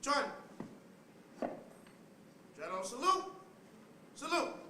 Join. General salute. Salute.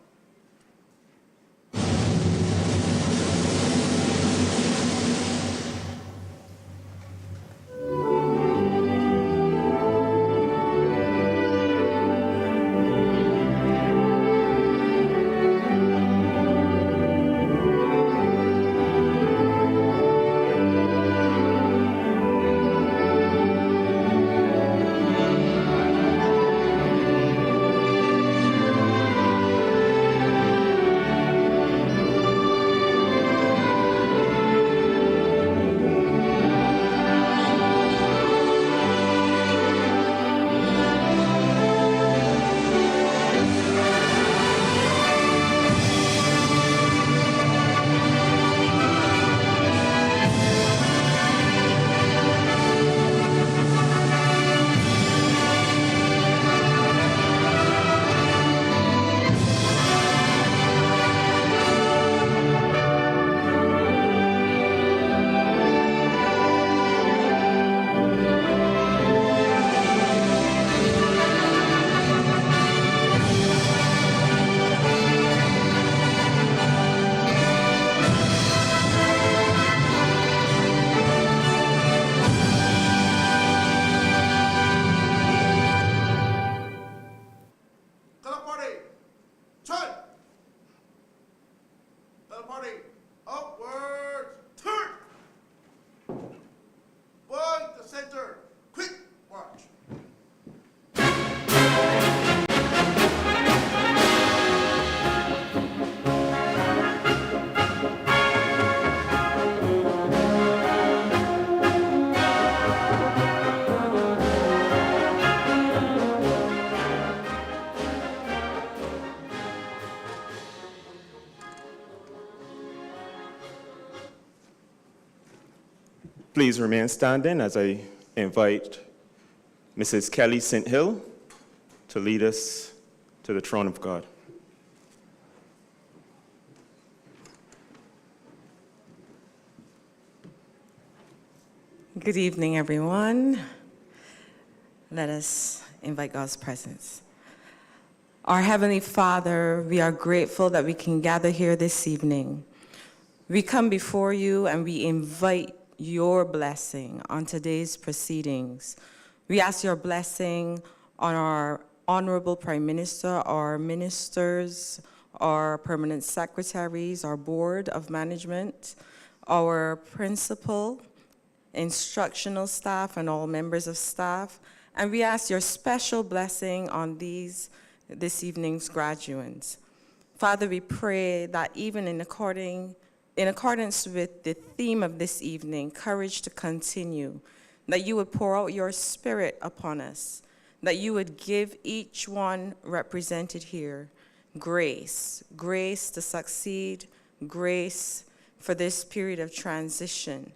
Please remain standing as I invite Mrs. Kelly St. Hill to lead us to the throne of God. Good evening, everyone. Let us invite God's presence. Our Heavenly Father, we are grateful that we can gather here this evening. We come before you and we invite your blessing on today's proceedings. We ask your blessing on our Honorable Prime Minister, our ministers, our permanent secretaries, our board of management, our principal, instructional staff, and all members of staff. And we ask your special blessing on this evening's graduates. Father, we pray that even in accordance with the theme of this evening, courage to continue, that you would pour out your spirit upon us, that you would give each one represented here grace to succeed, grace for this period of transition.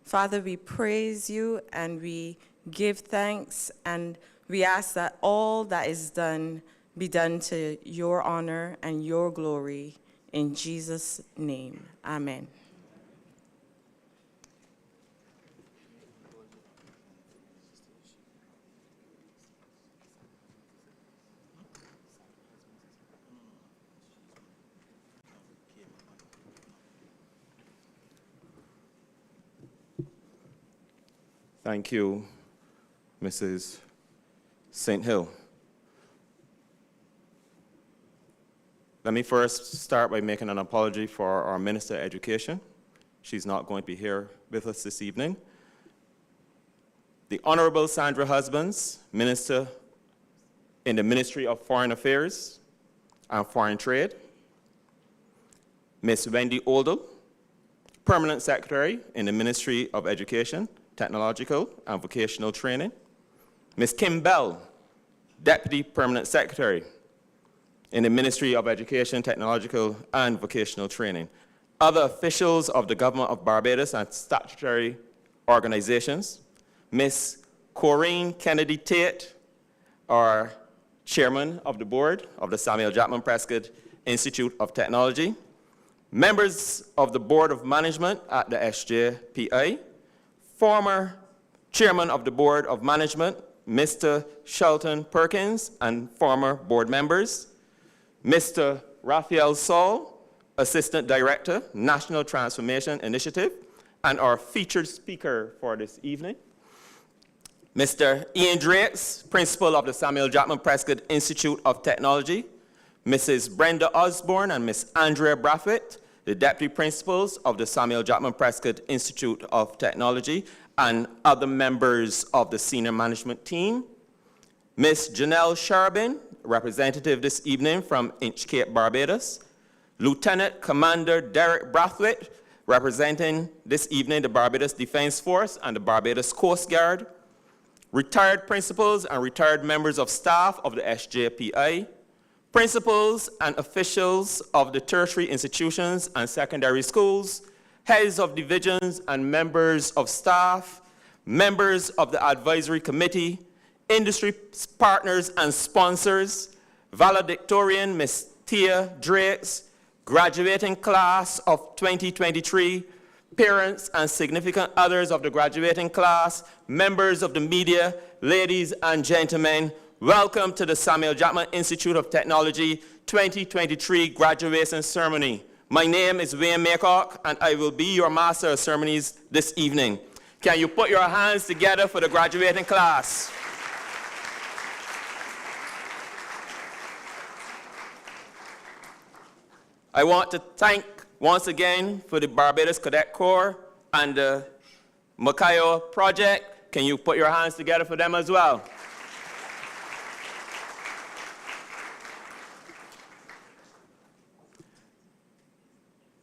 Father, we praise you and we give thanks, and we ask that all that is done be done to your honor and your glory. In Jesus' name, amen. Thank you, Mrs. St. Hill. Let me first start by making an apology for our Minister of Education. She's not going to be here with us this evening. The Honorable Sandra Husbands, Minister in the Ministry of Foreign Affairs and Foreign Trade. Ms. Wendy Oldle, Permanent Secretary in the Ministry of Education, Technological and Vocational Training. Ms. Kim Bell, Deputy Permanent Secretary in the Ministry of Education, Technological and Vocational Training. Other officials of the Government of Barbados and statutory organizations. Ms. Corinne Kennedy Tate, our Chairman of the Board of the Samuel Jackman Prescod Institute of Technology. Members of the Board of Management at the SJPI. Former Chairman of the Board of Management, Mr. Shelton Perkins, and former board members. Mr. Raphael Saul, Assistant Director, National Transformation Initiative, and our featured speaker for this evening. Mr. Ian Drakes, Principal of the Samuel Jackman Prescod Institute of Technology. Mrs. Brenda Osborne and Ms. Andrea Braffett, the Deputy Principals of the Samuel Jackman Prescod Institute of Technology, and other members of the senior management team. Ms. Janelle Sharbin, representative this evening from Inchcape, Barbados. Lieutenant Commander Derek Brathwaite, representing this evening the Barbados Defense Force and the Barbados Coast Guard. Retired principals and retired members of staff of the SJPI. Principals and officials of the tertiary institutions and secondary schools, heads of divisions and members of staff, members of the advisory committee, industry partners and sponsors, valedictorian Ms. Tia Drakes, graduating class of 2023, parents and significant others of the graduating class, members of the media, ladies and gentlemen, welcome to the Samuel Jackman Institute of Technology 2023 graduation ceremony. My name is Wayne Maycock, and I will be your Master of Ceremonies this evening. Can you put your hands together for the graduating class? I want to thank once again for the Barbados Cadet Corps and the Makayo Project. Can you put your hands together for them as well?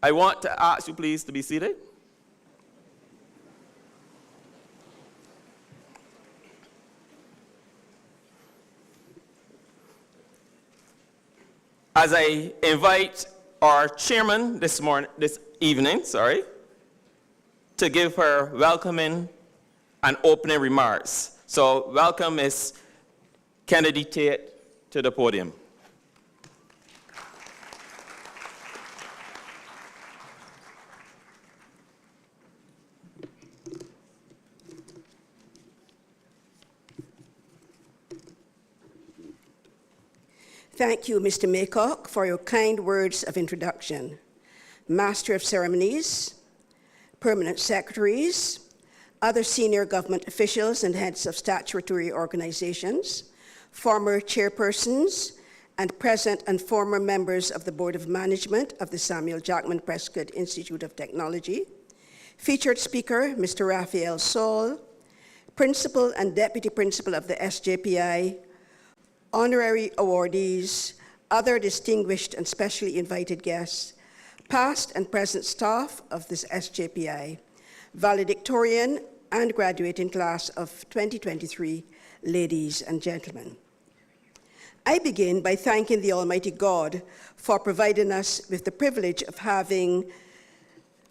I want to ask you please to be seated. As I invite our chairman this evening, to give her welcoming and opening remarks. So welcome Ms. Kennedy Tate to the podium. Thank you, Mr. Maycock, for your kind words of introduction. Master of Ceremonies, permanent secretaries, other senior government officials and heads of statutory organizations, former chairpersons, and present and former members of the Board of Management of the Samuel Jackman Prescod Institute of Technology, featured speaker, Mr. Raphael Saul, principal and deputy principal of the SJPI, honorary awardees, other distinguished and specially invited guests, past and present staff of this SJPI, valedictorian and graduating class of 2023, ladies and gentlemen. I begin by thanking the Almighty God for providing us with the privilege of having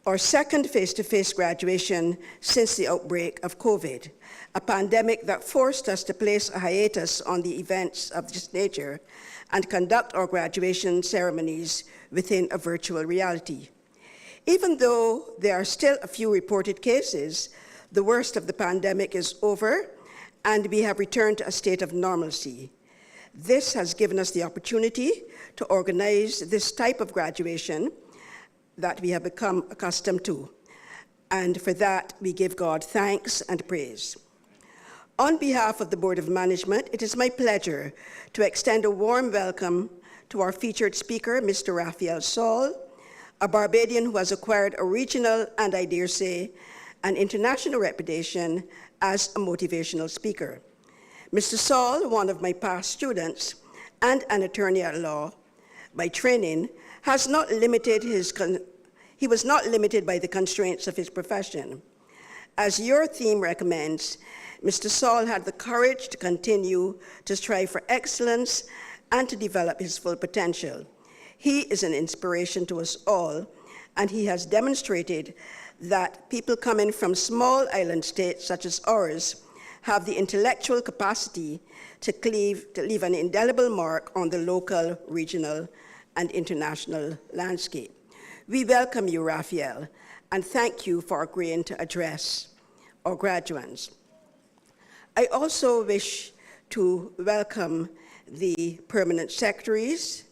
our second face-to-face graduation since the outbreak of COVID, a pandemic that forced us to place a hiatus on the events of this nature and conduct our graduation ceremonies within a virtual reality. Even though there are still a few reported cases, the worst of the pandemic is over and we have returned to a state of normalcy. This has given us the opportunity to organize this type of graduation that we have become accustomed to. And for that, we give God thanks and praise. On behalf of the Board of Management, it is my pleasure to extend a warm welcome to our featured speaker, Mr. Raphael Saul, a Barbadian who has acquired a regional and, I dare say, an international reputation as a motivational speaker. Mr. Saul, one of my past students and an attorney at law by training, he was not limited by the constraints of his profession. As your theme recommends, Mr. Saul had the courage to continue to strive for excellence and to develop his full potential. He is an inspiration to us all, and he has demonstrated that people coming from small island states such as ours have the intellectual capacity to leave an indelible mark on the local, regional, and international landscape. We welcome you, Raphael, and thank you for agreeing to address our graduates. I also wish to welcome the permanent secretaries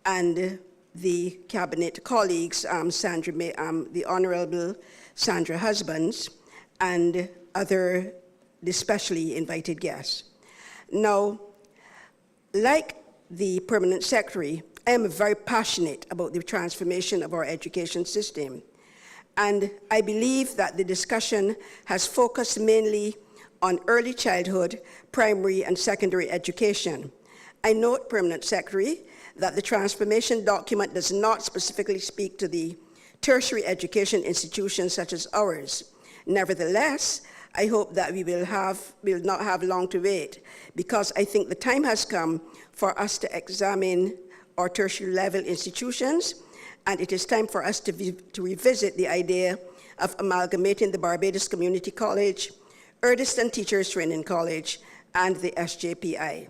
and the cabinet colleagues, the Honorable Sandra Husbands, and other especially invited guests. Now, like the permanent secretary, I am very passionate about the transformation of our education system. And I believe that the discussion has focused mainly on early childhood, primary, and secondary education. I note, Permanent Secretary, that the transformation document does not specifically speak to the tertiary education institutions such as ours. Nevertheless, I hope that we will not have long to wait, because I think the time has come for us to examine our tertiary level institutions, and it is time for us to revisit the idea of amalgamating the Barbados Community College, Erdiston Teachers Training College, and the SJPI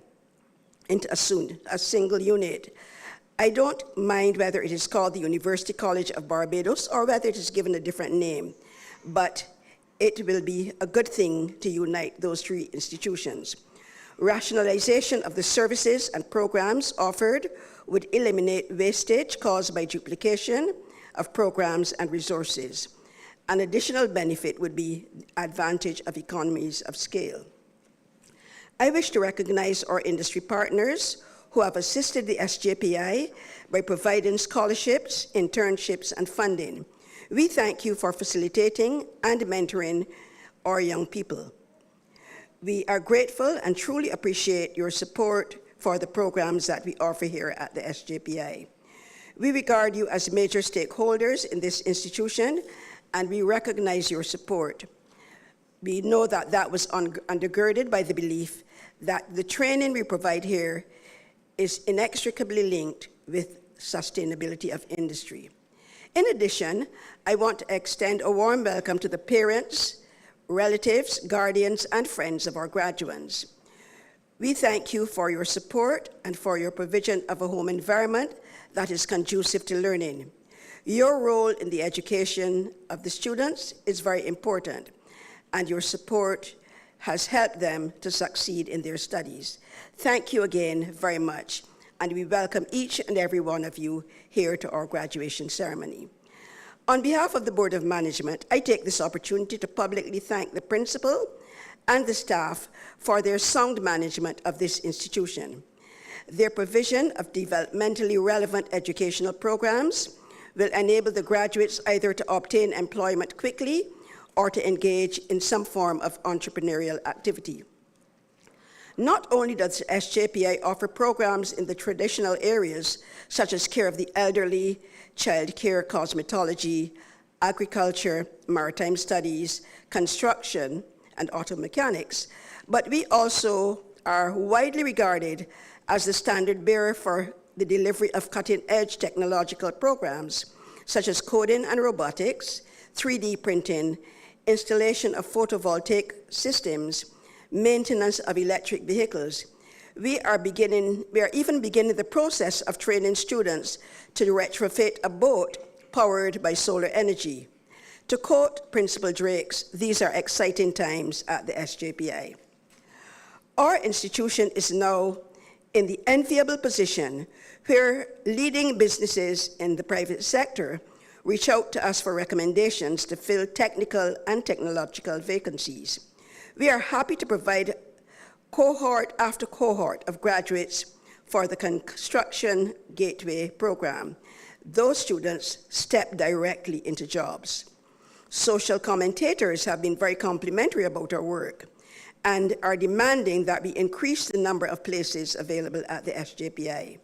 into a single unit. I don't mind whether it is called the University College of Barbados or whether it is given a different name, but it will be a good thing to unite those three institutions. Rationalization of the services and programs offered would eliminate wastage caused by duplication of programs and resources. An additional benefit would be advantage of economies of scale. I wish to recognize our industry partners who have assisted the SJPI by providing scholarships, internships, and funding. We thank you for facilitating and mentoring our young people. We are grateful and truly appreciate your support for the programs that we offer here at the SJPI. We regard you as major stakeholders in this institution, and we recognize your support. We know that that was undergirded by the belief that the training we provide here is inextricably linked with sustainability of industry. In addition, I want to extend a warm welcome to the parents, relatives, guardians, and friends of our graduates. We thank you for your support and for your provision of a home environment that is conducive to learning. Your role in the education of the students is very important, and your support has helped them to succeed in their studies. Thank you again very much, and we welcome each and every one of you here to our graduation ceremony. On behalf of the Board of Management, I take this opportunity to publicly thank the principal and the staff for their sound management of this institution. Their provision of developmentally relevant educational programs will enable the graduates either to obtain employment quickly or to engage in some form of entrepreneurial activity. Not only does SJPI offer programs in the traditional areas such as care of the elderly, child care, cosmetology, agriculture, maritime studies, construction, and auto mechanics, but we also are widely regarded as the standard bearer for the delivery of cutting-edge technological programs such as coding and robotics, 3D printing, installation of photovoltaic systems, maintenance of electric vehicles. We are even beginning the process of training students to retrofit a boat powered by solar energy. To quote Principal Drakes, these are exciting times at the SJPI. Our institution is now in the enviable position where leading businesses in the private sector reach out to us for recommendations to fill technical and technological vacancies. We are happy to provide cohort after cohort of graduates for the Construction Gateway program. Those students step directly into jobs. Social commentators have been very complimentary about our work and are demanding that we increase the number of places available at the SJPI.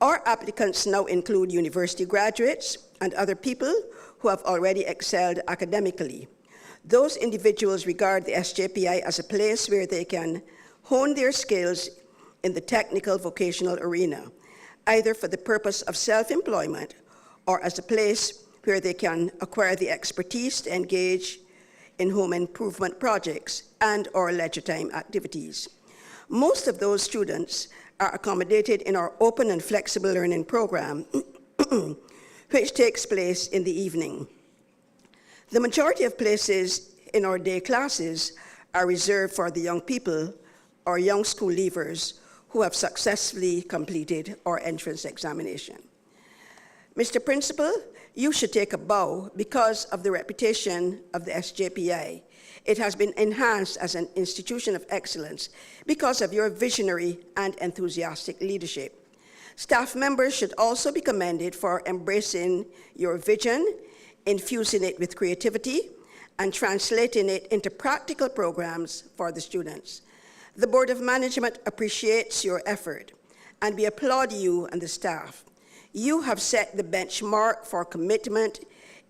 Our applicants now include university graduates and other people who have already excelled academically. Those individuals regard the SJPI as a place where they can hone their skills in the technical vocational arena, either for the purpose of self-employment or as a place where they can acquire the expertise to engage in home improvement projects and or leisure time activities. Most of those students are accommodated in our open and flexible learning program, which takes place in the evening. The majority of places in our day classes are reserved for the young people or young school leavers who have successfully completed our entrance examination. Mr. Principal, you should take a bow because of the reputation of the SJPI. It has been enhanced as an institution of excellence because of your visionary and enthusiastic leadership. Staff members should also be commended for embracing your vision, infusing it with creativity, and translating it into practical programs for the students. The Board of Management appreciates your effort, and we applaud you and the staff. You have set the benchmark for commitment,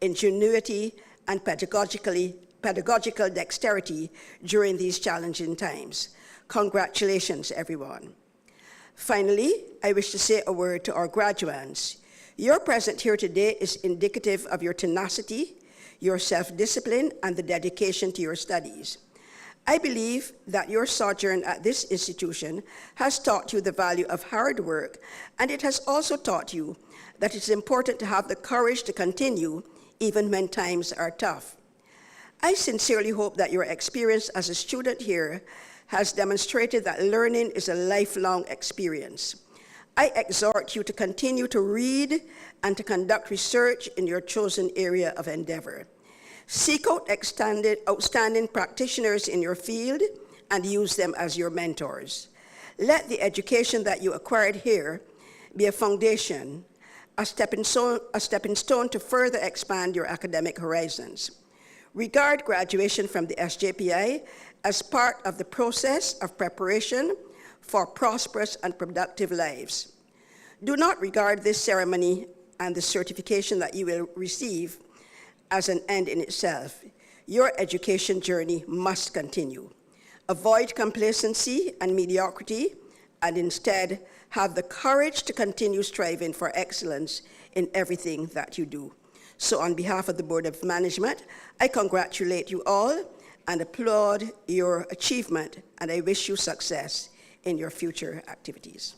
ingenuity, and pedagogical dexterity during these challenging times. Congratulations, everyone. Finally, I wish to say a word to our graduates. Your presence here today is indicative of your tenacity, your self-discipline, and the dedication to your studies. I believe that your sojourn at this institution has taught you the value of hard work, and it has also taught you that it's important to have the courage to continue even when times are tough. I sincerely hope that your experience as a student here has demonstrated that learning is a lifelong experience. I exhort you to continue to read and to conduct research in your chosen area of endeavor. Seek out outstanding practitioners in your field and use them as your mentors. Let the education that you acquired here be a foundation, a stepping stone to further expand your academic horizons. Regard graduation from the SJPI as part of the process of preparation for prosperous and productive lives. Do not regard this ceremony and the certification that you will receive as an end in itself. Your education journey must continue. Avoid complacency and mediocrity, and instead have the courage to continue striving for excellence in everything that you do. So on behalf of the Board of Management, I congratulate you all and applaud your achievement, and I wish you success in your future activities.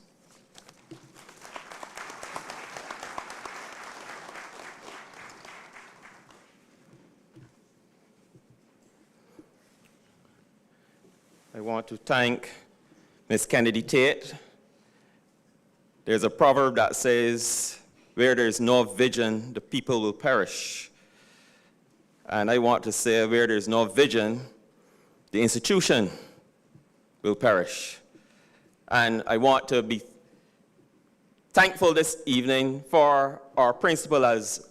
I want to thank Ms. Kennedy Tate. There's a proverb that says, where there's no vision, the people will perish. And I want to say, where there's no vision, the institution will perish. And I want to be thankful this evening for our principal, as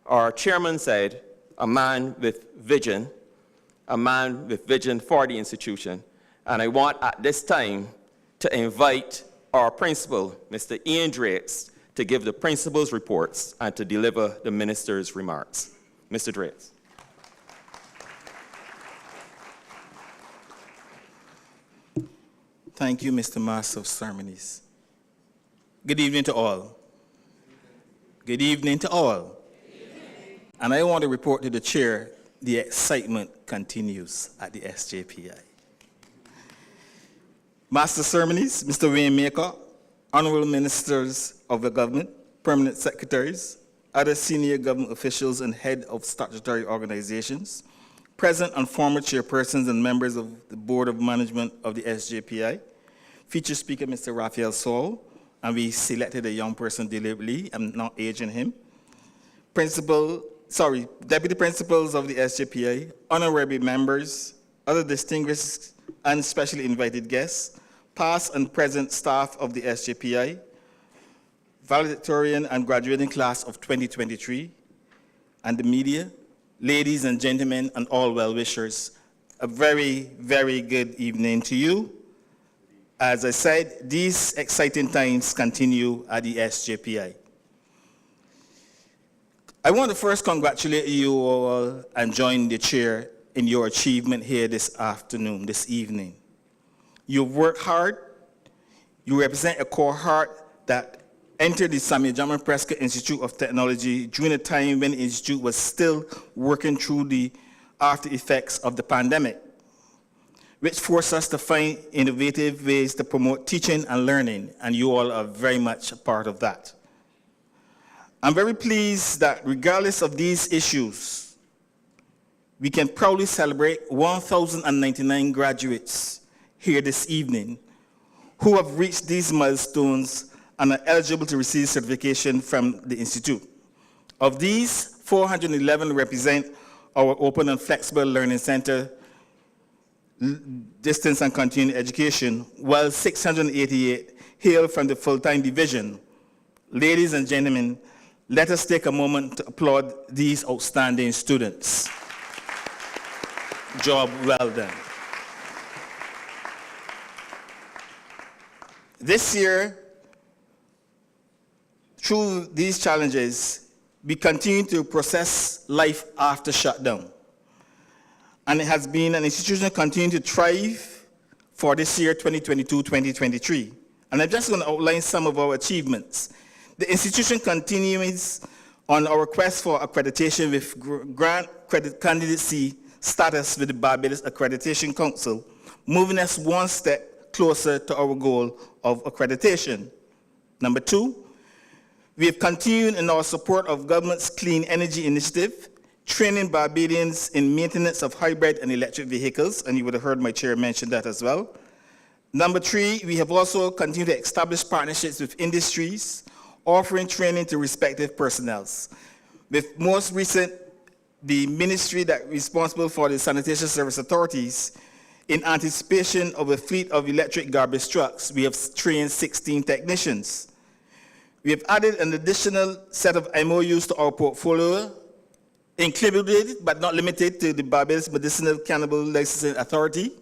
our chairman said, a man with vision for the institution. And I want at this time to invite our principal, Mr. Ian Drates, to give the principal's reports and to deliver the minister's remarks. Mr. Drates. Thank you, Mr. Master of Ceremonies. Good evening to all. Good evening to all. And I want to report to the chair, the excitement continues at the SJPI. Master of Ceremonies, Mr. Wayne Maker, honorable ministers of the government, permanent secretaries, other senior government officials and head of statutory organizations, present and former chairpersons and members of the Board of Management of the SJPI, featured speaker Mr. Raphael Saul, and we selected a young person deliberately, I'm not aging him, deputy principals of the SJPI, honorary members, other distinguished and specially invited guests, past and present staff of the SJPI, valedictorian and graduating class of 2023, and the media, ladies and gentlemen, and all well-wishers, a very, very good evening to you. As I said, these exciting times continue at the SJPI. I want to first congratulate you all and join the chair in your achievement here this afternoon, this evening. You've worked hard. You represent a cohort that entered the Samuel Jackman Prescod Institute of Technology during a time when the institute was still working through the after effects of the pandemic, which forced us to find innovative ways to promote teaching and learning, and you all are very much a part of that. I'm very pleased that regardless of these issues, we can proudly celebrate 1,099 graduates here this evening who have reached these milestones and are eligible to receive certification from the Institute. Of these, 411 represent our Open and Flexible Learning Center, Distance and Continuing Education, while 688 hail from the full-time division. Ladies and gentlemen, let us take a moment to applaud these outstanding students. Job well done. This year, through these challenges, we continue to process life after shutdown. And it has been an institution continuing to thrive for this year, 2022-2023. And I'm just going to outline some of our achievements. The institution continues on our quest for accreditation with grant credit candidacy status with the Barbados Accreditation Council, moving us one step closer to our goal of accreditation. Number two, we have continued in our support of government's clean energy initiative, training Barbadians in maintenance of hybrid and electric vehicles, and you would have heard my chair mention that as well. Number three, we have also continued to establish partnerships with industries, offering training to respective personnel. With most recent, the ministry that is responsible for the sanitation service authorities, in anticipation of a fleet of electric garbage trucks, we have trained 16 technicians. We have added an additional set of MOUs to our portfolio, included but not limited to the Barbados Medicinal Cannabis Licensing Authority,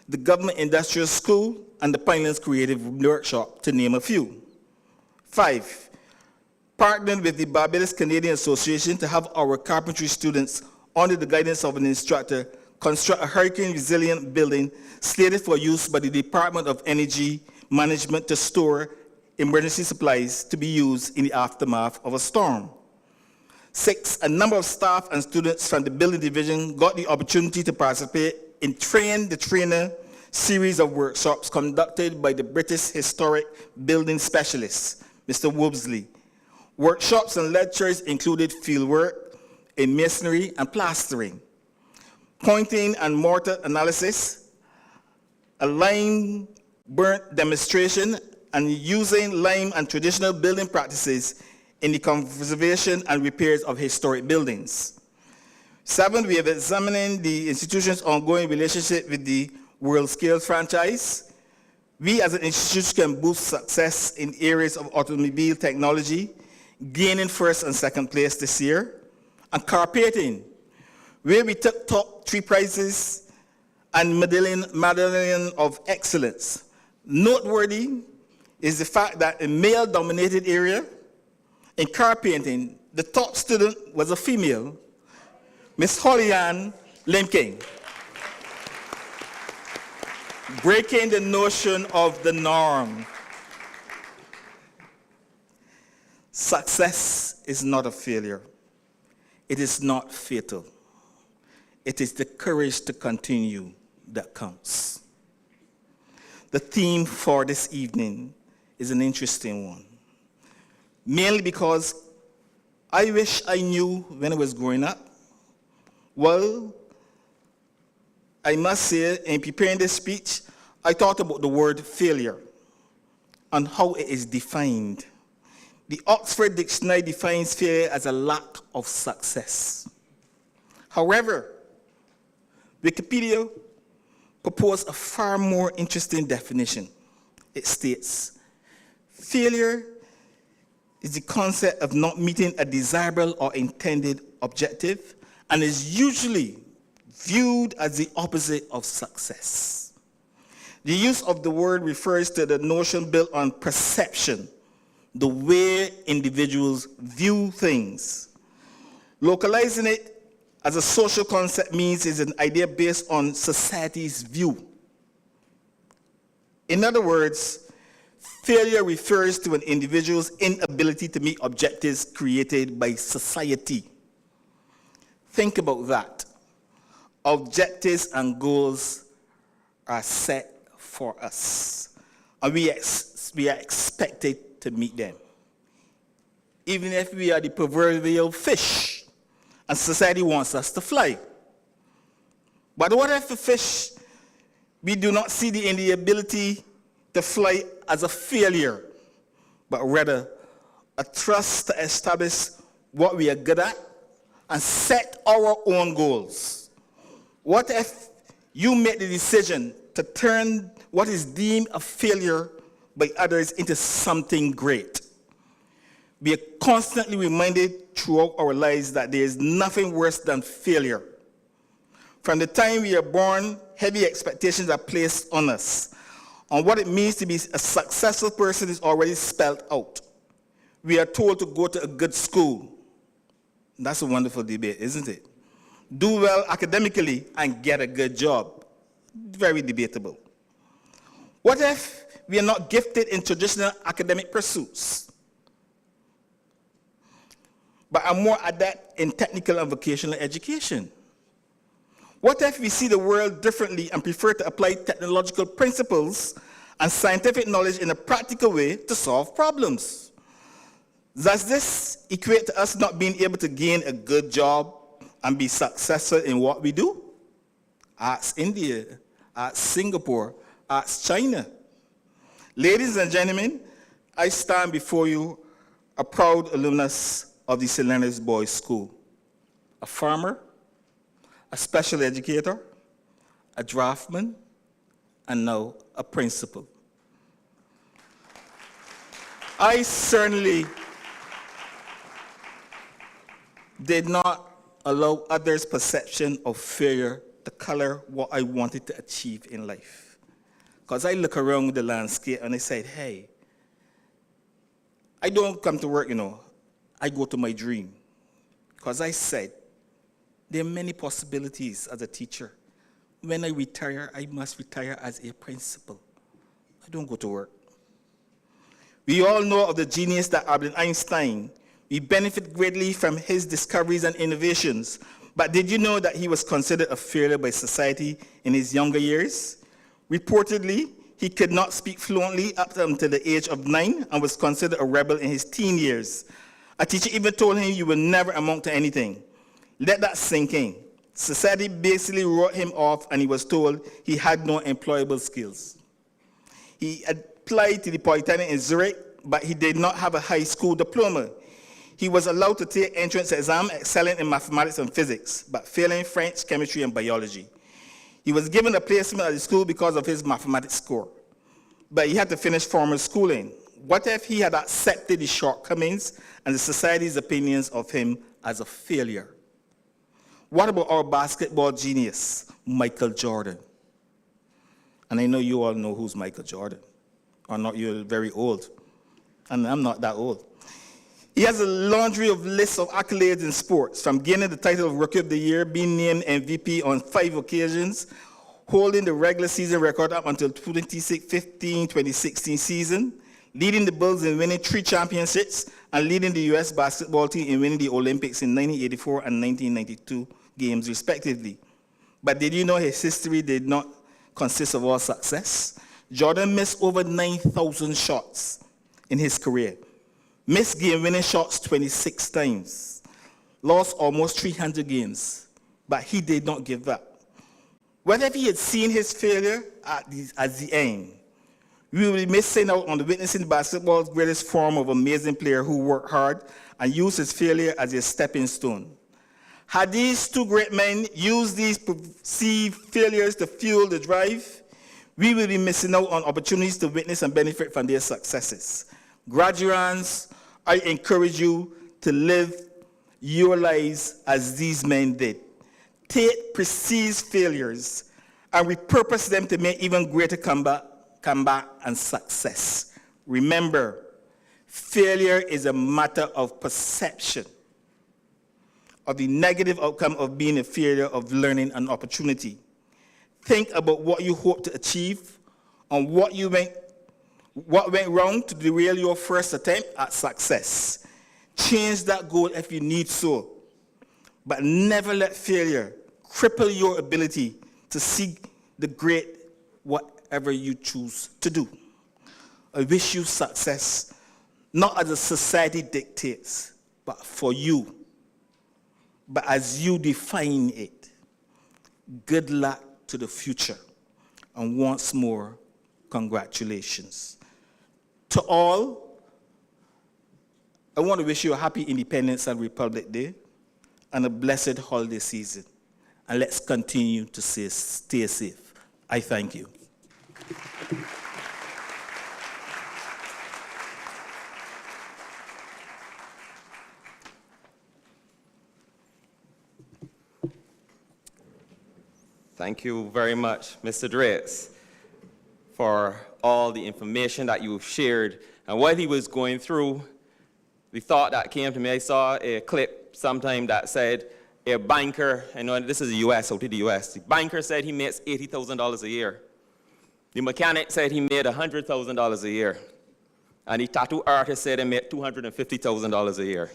the Government Industrial School, and the Pinelands Creative Workshop, to name a few. 5, partnered with the Barbados Canadian Association to have our carpentry students, under the guidance of an instructor, construct a hurricane-resilient building slated for use by the Department of Energy Management to store emergency supplies to be used in the aftermath of a storm. 6, a number of staff and students from the building division got the opportunity to participate in Train the Trainer series of workshops conducted by the British Historic Building Specialist, Mr. Wobesley. Workshops and lectures included fieldwork in masonry and plastering, pointing and mortar analysis, a lime burnt demonstration, and using lime and traditional building practices in the conservation and repairs of historic buildings. 7, we have examined the institution's ongoing relationship with the World Scale franchise. We as an institution can boost success in areas of automobile technology, gaining first and second place this year, and carpeting, where we took top 3 prizes and medallion of excellence. Noteworthy is the fact that in male-dominated area, in carpeting, the top student was a female, Miss Holly-Ann Limking, breaking the notion of the norm. Success is not a failure. It is not fatal. It is the courage to continue that counts. The theme for this evening is an interesting one, mainly because I wish I knew when I was growing up. Well, I must say, in preparing this speech, I thought about the word failure and how it is defined. The Oxford Dictionary defines failure as a lack of success. However, Wikipedia proposed a far more interesting definition. It states, failure is the concept of not meeting a desirable or intended objective and is usually viewed as the opposite of success. The use of the word refers to the notion built on perception, the way individuals view things. Localizing it as a social concept means it's an idea based on society's view. In other words, failure refers to an individual's inability to meet objectives created by society. Think about that. Objectives and goals are set for us, and we are expected to meet them. Even if we are the proverbial fish, and society wants us to fly. But what if the fish, we do not see the inability to fly as a failure, but rather a trust to establish what we are good at and set our own goals? What if you make the decision to turn what is deemed a failure by others into something great? We are constantly reminded throughout our lives that there is nothing worse than failure. From the time we are born, heavy expectations are placed on us. And what it means to be a successful person is already spelled out. We are told to go to a good school. That's a wonderful debate, isn't it? Do well academically and get a good job. Very debatable. What if we are not gifted in traditional academic pursuits, but are more adept in technical and vocational education? What if we see the world differently and prefer to apply technological principles and scientific knowledge in a practical way to solve problems? Does this equate to us not being able to gain a good job and be successful in what we do? Ask India, ask Singapore, ask China. Ladies and gentlemen, I stand before you a proud alumnus of the St. Leonard's Boys School, a farmer, a special educator, a draftsman, and now a principal. I certainly did not allow others' perception of failure to color what I wanted to achieve in life. Because I look around the landscape and I said, hey, I don't come to work, I go to my dream. Because I said, there are many possibilities as a teacher. When I retire, I must retire as a principal. I don't go to work. We all know of the genius that Albert Einstein We benefit greatly from his discoveries and innovations. But did you know that he was considered a failure by society in his younger years? Reportedly, he could not speak fluently up until the age of 9 and was considered a rebel in his teen years. A teacher even told him, "You will never amount to anything." Let that sink in. Society basically wrote him off, and he was told he had no employable skills. He applied to the Polytechnic in Zurich, but he did not have a high school diploma. He was allowed to take entrance exam, excelling in mathematics and physics, but failing French, chemistry, and biology. He was given a placement at the school because of his mathematics score, but he had to finish formal schooling. What if he had accepted the shortcomings and the society's opinions of him as a failure? What about our basketball genius, Michael Jordan? And I know you all know who's Michael Jordan. Or not, you're very old. And I'm not that old. He has a laundry of lists of accolades in sports, from gaining the title of Rookie of the Year, being named MVP on 5 occasions, holding the regular season record up until 2015-2016 season, leading the Bulls in winning 3 championships, and leading the U.S. basketball team in winning the Olympics in 1984 and 1992 games, respectively. But did you know his history did not consist of all success? Jordan missed over 9,000 shots in his career, missed game-winning shots 26 times, lost almost 300 games, but he did not give up. What if he had seen his failure at the end? We will be missing out on witnessing basketball's greatest form of amazing player who worked hard and used his failure as a stepping stone. Had these 2 great men used these perceived failures to fuel the drive, we will be missing out on opportunities to witness and benefit from their successes. Graduates, I encourage you to live your lives as these men did. Take perceived failures and repurpose them to make even greater comeback and success. Remember, failure is a matter of perception of the negative outcome of being a failure of learning an opportunity. Think about what you hope to achieve and what went wrong to derail your first attempt at success. Change that goal if you need so, but never let failure cripple your ability to seek the great whatever you choose to do. I wish you success, not as a society dictates, but for you, but as you define it. Good luck to the future, and once more, congratulations. To all, I want to wish you a happy Independence and Republic Day and a blessed holiday season. And let's continue to stay safe. I thank you. Thank you very much, Mr. Drates, for all the information that you shared. And while he was going through, the thought that came to me, I saw a clip sometime that said a banker, I know this is the US, out in the US, the banker said he makes $80,000 a year. The mechanic said he made $100,000 a year. And the tattoo artist said he made $250,000 a year.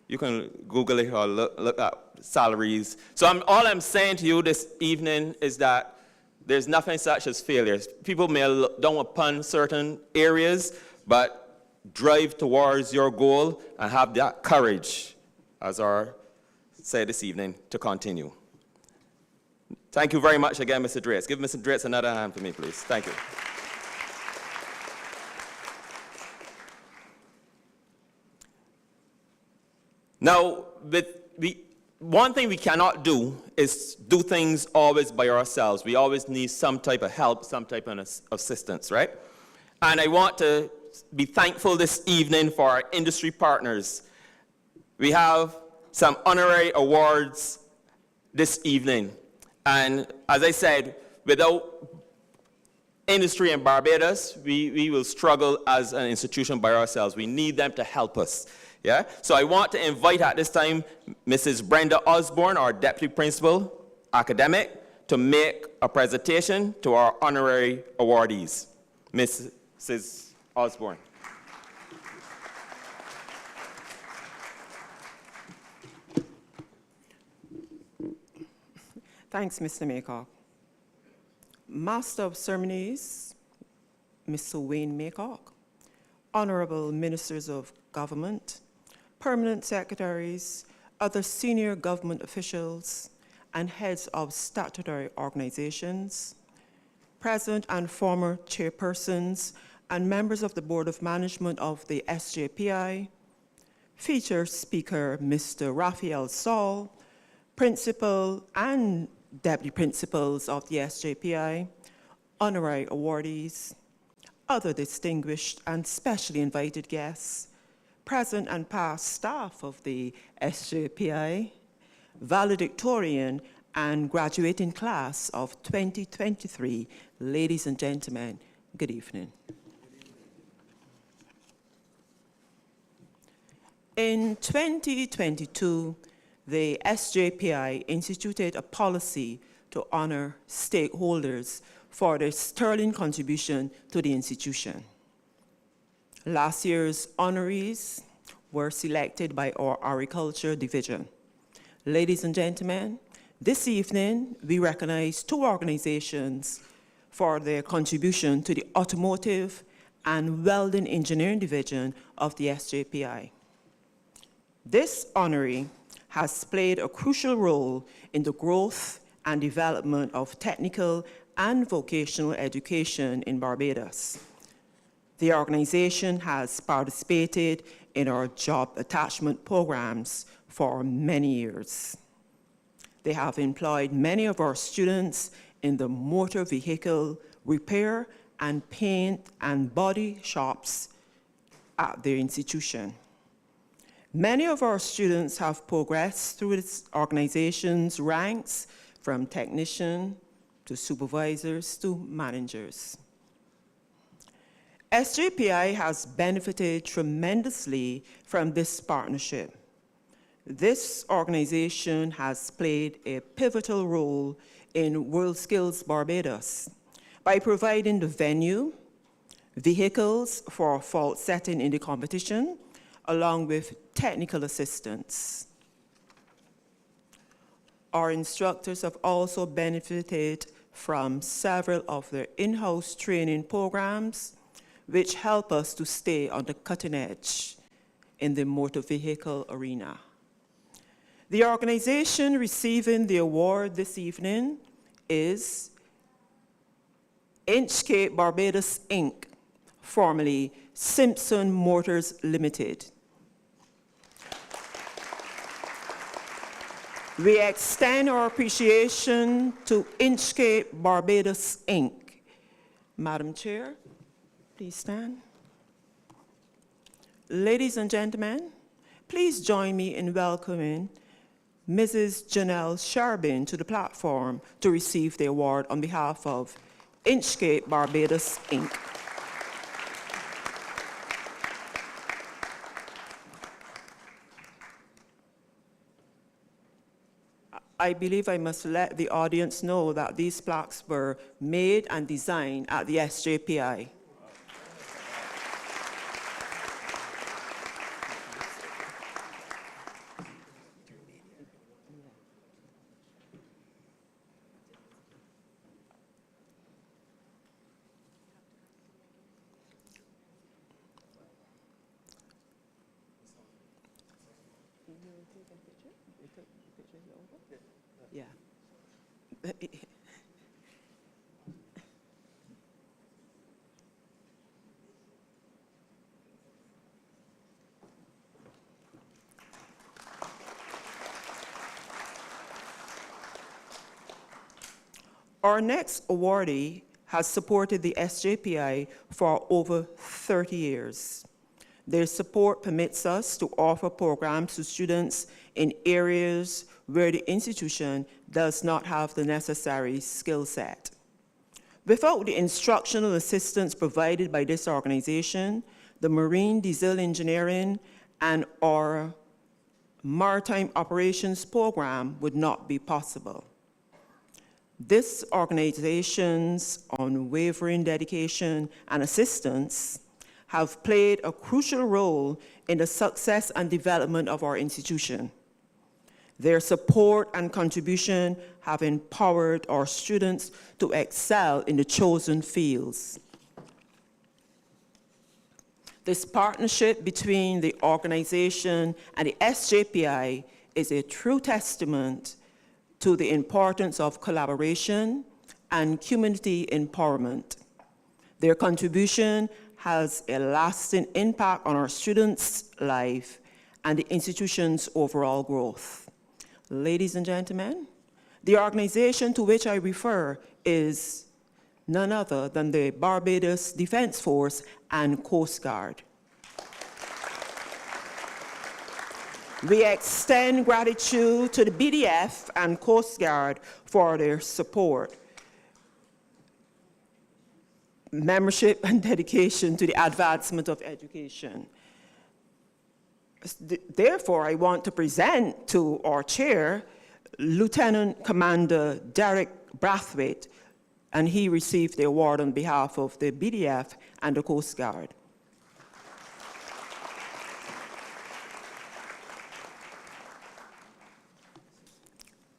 You can Google it or look up salaries. So all I'm saying to you this evening is that there's nothing such as failures. People may look down upon certain areas, but drive towards your goal and have that courage, as our said this evening, to continue. Thank you very much again, Mr. Drates. Give Mr. Drates another hand for me, please. Thank you. Now, one thing we cannot do is do things always by ourselves. We always need some type of help, some type of assistance, right? And I want to be thankful this evening for our industry partners. We have some honorary awards this evening. And as I said, without industry in Barbados, we will struggle as an institution by ourselves. We need them to help us. Yeah? So I want to invite at this time Mrs. Brenda Osborne, our Deputy Principal Academic, to make a presentation to our honorary awardees. Mrs. Osborne. Thanks, Mr. Maycock. Master of Ceremonies, Mr. Wayne Maycock, Honorable Ministers of Government, Permanent Secretaries, other senior government officials, and heads of statutory organizations, present and former chairpersons, and members of the Board of Management of the SJPI, featured speaker Mr. Raphael Saul, Principal and Deputy Principals of the SJPI, honorary awardees, other distinguished and specially invited guests, present and past staff of the SJPI, valedictorian and graduating class of 2023, ladies and gentlemen, good evening. In 2022, the SJPI instituted a policy to honor stakeholders for their sterling contribution to the institution. Last year's honorees were selected by our Agriculture Division. Ladies and gentlemen, this evening we recognize two organizations for their contribution to the Automotive and Welding Engineering Division of the SJPI. This honoree has played a crucial role in the growth and development of technical and vocational education in Barbados. The organization has participated in our job attachment programs for many years. They have employed many of our students in the motor vehicle repair and paint and body shops at their institution. Many of our students have progressed through this organization's ranks from technician to supervisors to managers. SJPI has benefited tremendously from this partnership. This organization has played a pivotal role in WorldSkills Barbados by providing the venue, vehicles for fault setting in the competition, along with technical assistance. Our instructors have also benefited from several of their in-house training programs, which help us to stay on the cutting edge in the motor vehicle arena. The organization receiving the award this evening is Inchcape Barbados, Inc., formerly Simpson Motors Limited. We extend our appreciation to Inchcape Barbados, Inc. Madam Chair, please stand. Ladies and gentlemen, please join me in welcoming Mrs. Janelle Sharbin to the platform to receive the award on behalf of Inchcape Barbados, Inc. I believe I must let the audience know that these plaques were made and designed at the SJPI. Yeah. Our next awardee has supported the SJPI for over 30 years. Their support permits us to offer programs to students in areas where the institution does not have the necessary skill set. Without the instructional assistance provided by this organization, the Marine Diesel Engineering and our Maritime Operations Program would not be possible. This organization's unwavering dedication and assistance have played a crucial role in the success and development of our institution. Their support and contribution have empowered our students to excel in the chosen fields. This partnership between the organization and the SJPI is a true testament to the importance of collaboration and community empowerment. Their contribution has a lasting impact on our students' life and the institution's overall growth. Ladies and gentlemen, the organization to which I refer is none other than the Barbados Defense Force and Coast Guard. We extend gratitude to the BDF and Coast Guard for their support, membership, and dedication to the advancement of education. Therefore, I want to present to our chair, Lieutenant Commander Derek Brathwaite, and he received the award on behalf of the BDF and the Coast Guard.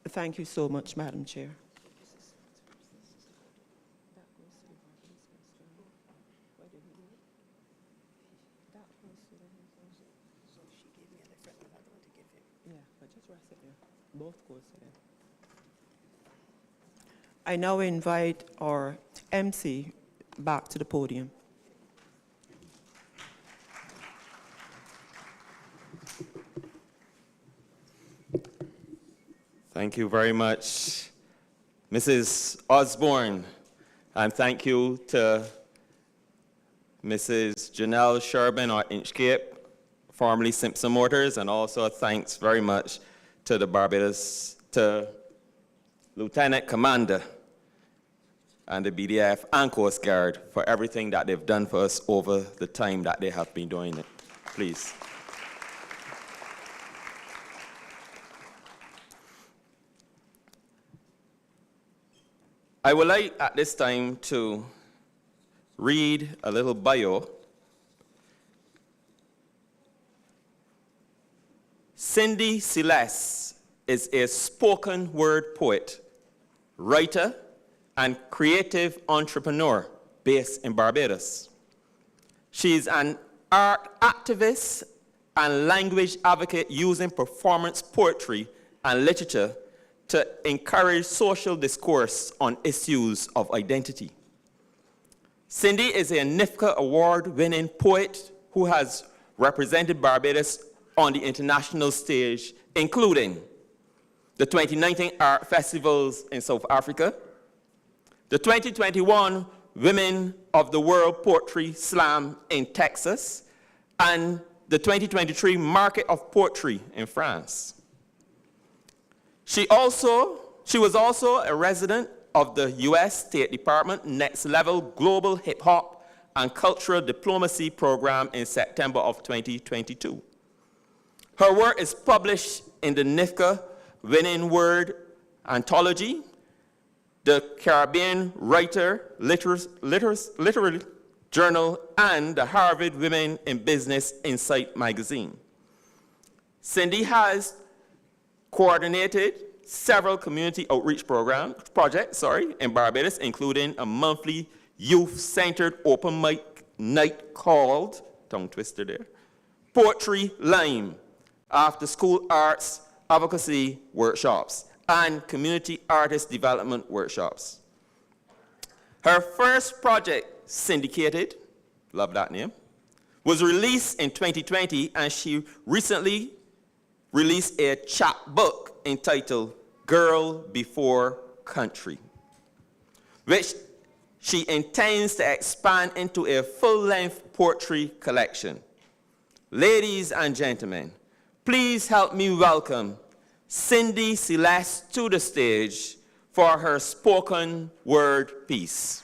Thank you so much, Madam Chair. I now invite our MC back to the podium. Thank you very much, Mrs. Osborne, and thank you to Mrs. Janelle Sherbin, our Inchcape, formerly Simpson Motors, and also thanks very much to the Barbados, to Lieutenant Commander and the BDF and Coast Guard for everything that they've done for us over the time that they have been doing it. Please. I would like at this time to read a little bio. Cindy Celeste is a spoken word poet, writer, and creative entrepreneur based in Barbados. She's an art activist and language advocate using performance poetry and literature to encourage social discourse on issues of identity. Cindy is a NIFCA award-winning poet who has represented Barbados on the international stage, including the 2019 Art Festivals in South Africa, the 2021 Women of the World Poetry Slam in Texas, and the 2023 Market of Poetry in France. She was also a resident of the U.S. State Department Next Level Global Hip Hop and Cultural Diplomacy Program in September of 2022. Her work is published in the NIFCA Winning Word Anthology, the Caribbean Writer Literary Journal, and the Harvard Women in Business Insight magazine. Cindy has coordinated several community outreach projects in Barbados, including a monthly youth-centered open mic night called, tongue twister there, Poetry Lime, after-school arts advocacy workshops, and community artist development workshops. Her first project, Syndicated, love that name, was released in 2020, and she recently released a chapbook entitled Girl Before Country, which she intends to expand into a full-length poetry collection. Ladies and gentlemen, please help me welcome Cindy Celeste to the stage for her spoken word piece.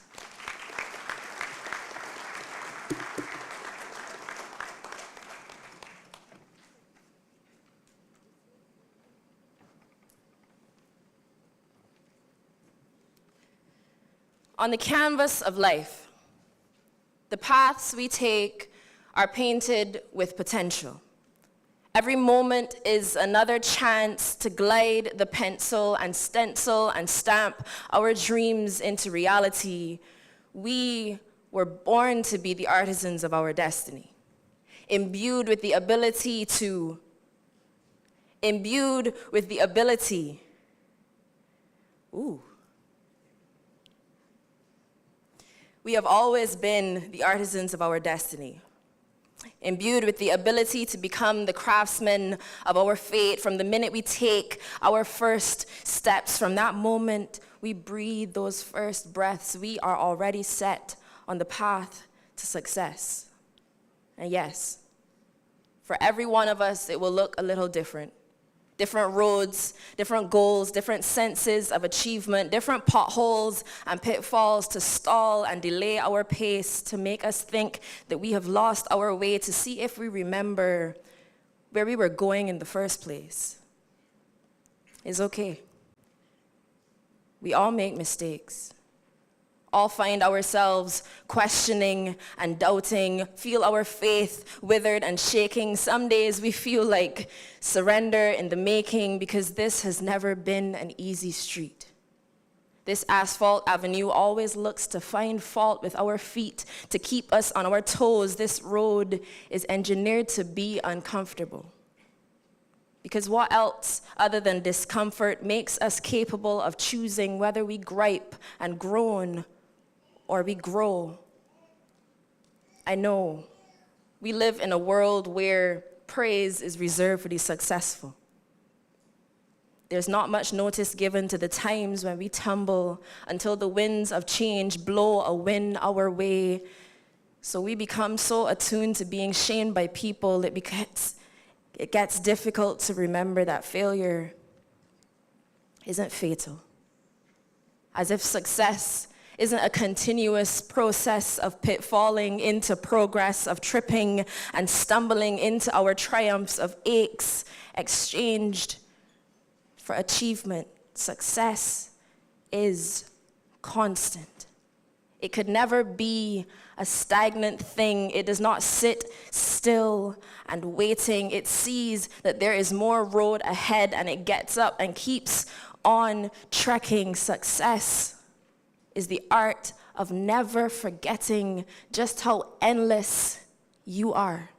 On the canvas of life, the paths we take are painted with potential. Every moment is another chance to glide the pencil and stencil and stamp our dreams into reality. We were born to be the artisans of our destiny, imbued with the ability We have always been the artisans of our destiny, imbued with the ability to become the craftsmen of our fate from the minute we take our first steps. From that moment we breathe those first breaths, we are already set on the path to success. And yes, for every one of us, it will look a little different. Different roads, different goals, different senses of achievement, different potholes and pitfalls to stall and delay our pace, to make us think that we have lost our way, to see if we remember where we were going in the first place. It's okay. We all make mistakes. All find ourselves questioning and doubting, feel our faith withered and shaking. Some days we feel like surrender in the making, because this has never been an easy street. This asphalt avenue always looks to find fault with our feet, to keep us on our toes. This road is engineered to be uncomfortable. Because what else other than discomfort makes us capable of choosing whether we gripe and groan or we grow? I know we live in a world where praise is reserved for the successful. There's not much notice given to the times when we tumble until the winds of change blow a wind our way. So we become so attuned to being shamed by people, it gets difficult to remember that failure isn't fatal. As if success isn't a continuous process of pitfalling into progress, of tripping and stumbling into our triumphs, of aches exchanged for achievement. Success is constant. It could never be a stagnant thing. It does not sit still and waiting. It sees that there is more road ahead, and it gets up and keeps on trekking. Success is the art of never forgetting just how endless you are.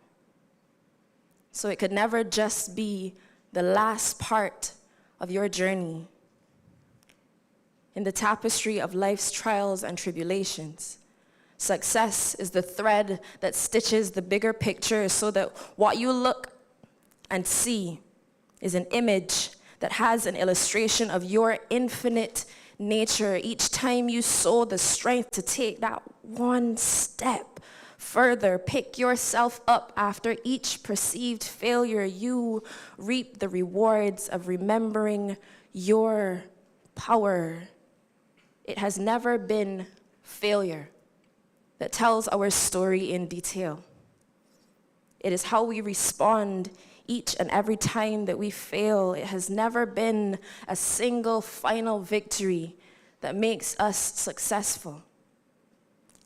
So it could never just be the last part of your journey. In the tapestry of life's trials and tribulations, success is the thread that stitches the bigger picture, so that what you look and see is an image that has an illustration of your infinite nature. Each time you sow the strength to take that one step further, pick yourself up after each perceived failure, you reap the rewards of remembering your power. It has never been failure that tells our story in detail. It is how we respond each and every time that we fail. It has never been a single final victory that makes us successful.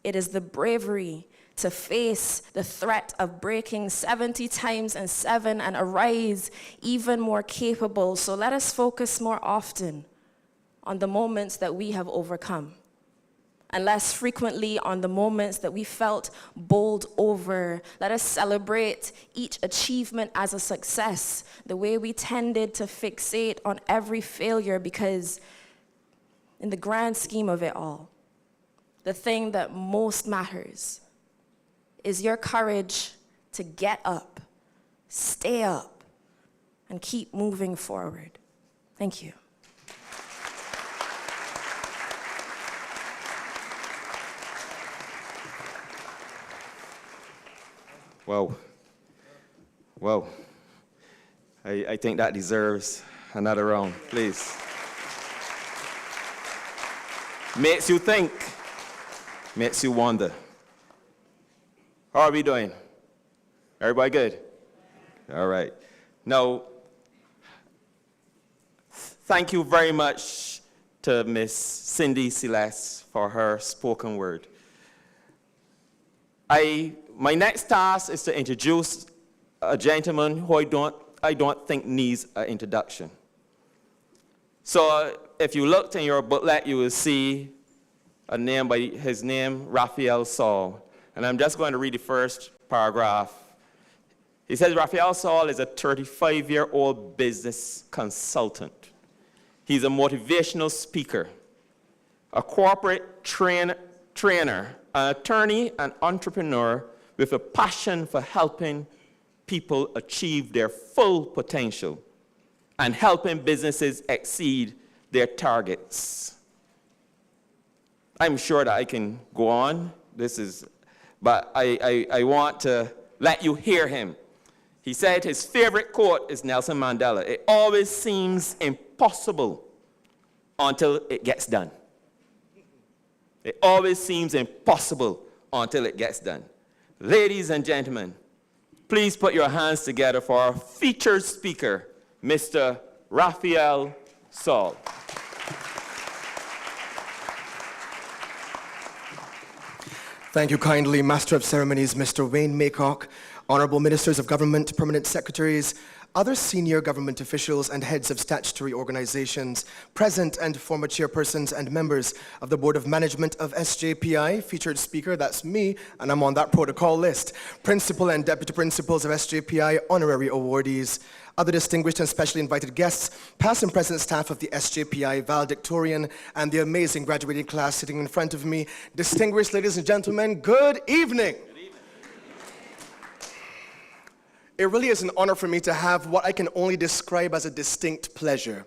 It is the bravery to face the threat of breaking 70 times and 7 and arise even more capable. So let us focus more often on the moments that we have overcome, and less frequently on the moments that we felt bowled over. Let us celebrate each achievement as a success, the way we tended to fixate on every failure, because in the grand scheme of it all, the thing that most matters is your courage to get up, stay up, and keep moving forward. Thank you. Whoa. I think that deserves another round, please. Makes you think, makes you wonder. How are we doing? Everybody good? All right. Now, thank you very much to Miss Cindy Celeste for her spoken word. My next task is to introduce a gentleman who I don't think needs an introduction. So if you looked in your booklet, you will see a name by his name, Raphael Saul. And I'm just going to read the first paragraph. He says, Raphael Saul is a 35-year-old business consultant. He's a motivational speaker, a corporate trainer, an attorney, and entrepreneur with a passion for helping people achieve their full potential and helping businesses exceed their targets. I'm sure that I can go on. But I want to let you hear him. He said his favorite quote is Nelson Mandela. It always seems impossible until it gets done. It always seems impossible until it gets done. Ladies and gentlemen, please put your hands together for our featured speaker, Mr. Raphael Saul. Thank you kindly, Master of Ceremonies, Mr. Wayne Maycock, Honorable Ministers of Government, Permanent Secretaries, other senior government officials and heads of statutory organizations, present and former chairpersons and members of the Board of Management of SJPI, featured speaker, that's me, and I'm on that protocol list, principal and deputy principals of SJPI, honorary awardees, other distinguished and specially invited guests, past and present staff of the SJPI valedictorian, and the amazing graduating class sitting in front of me. Distinguished ladies and gentlemen, good evening. It really is an honor for me to have what I can only describe as a distinct pleasure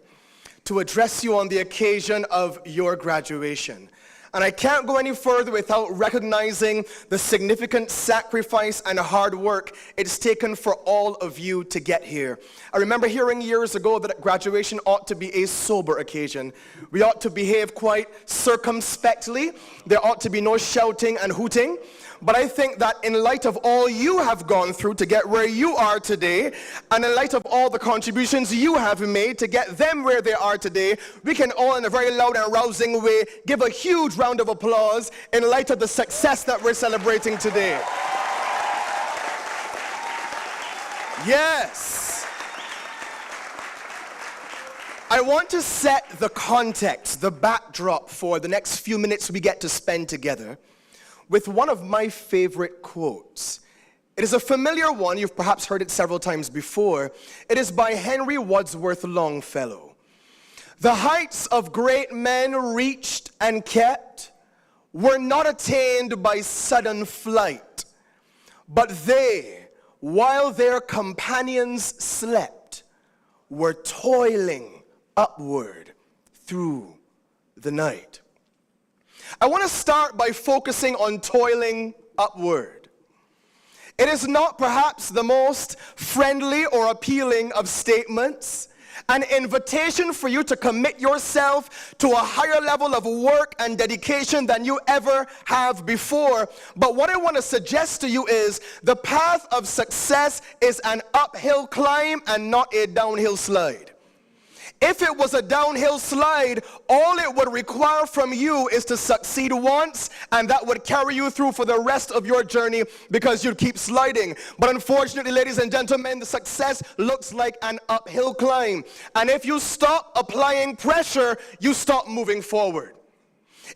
to address you on the occasion of your graduation. And I can't go any further without recognizing the significant sacrifice and hard work it's taken for all of you to get here. I remember hearing years ago that graduation ought to be a sober occasion. We ought to behave quite circumspectly. There ought to be no shouting and hooting. But I think that in light of all you have gone through to get where you are today, and in light of all the contributions you have made to get them where they are today, we can all in a very loud and rousing way give a huge round of applause in light of the success that we're celebrating today. Yes. I want to set the context, the backdrop for the next few minutes we get to spend together with one of my favorite quotes. It is a familiar one, you've perhaps heard it several times before. It is by Henry Wadsworth Longfellow. The heights of great men reached and kept were not attained by sudden flight, but they, while their companions slept, were toiling upward through the night. I want to start by focusing on toiling upward. It is not perhaps the most friendly or appealing of statements, an invitation for you to commit yourself to a higher level of work and dedication than you ever have before. But what I want to suggest to you is the path of success is an uphill climb and not a downhill slide. If it was a downhill slide, all it would require from you is to succeed once, and that would carry you through for the rest of your journey because you'd keep sliding. But unfortunately, ladies and gentlemen, the success looks like an uphill climb. And if you stop applying pressure, you stop moving forward.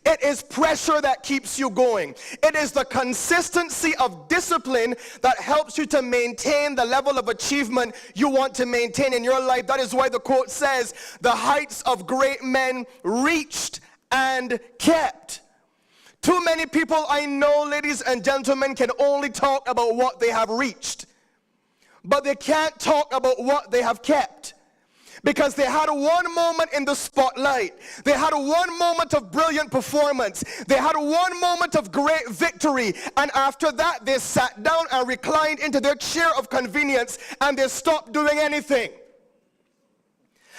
It is pressure that keeps you going. It is the consistency of discipline that helps you to maintain the level of achievement you want to maintain in your life. That is why the quote says, the heights of great men reached and kept. Too many people I know, ladies and gentlemen, can only talk about what they have reached, but they can't talk about what they have kept. Because they had one moment in the spotlight. They had one moment of brilliant performance. They had one moment of great victory. And after that, they sat down and reclined into their chair of convenience and they stopped doing anything.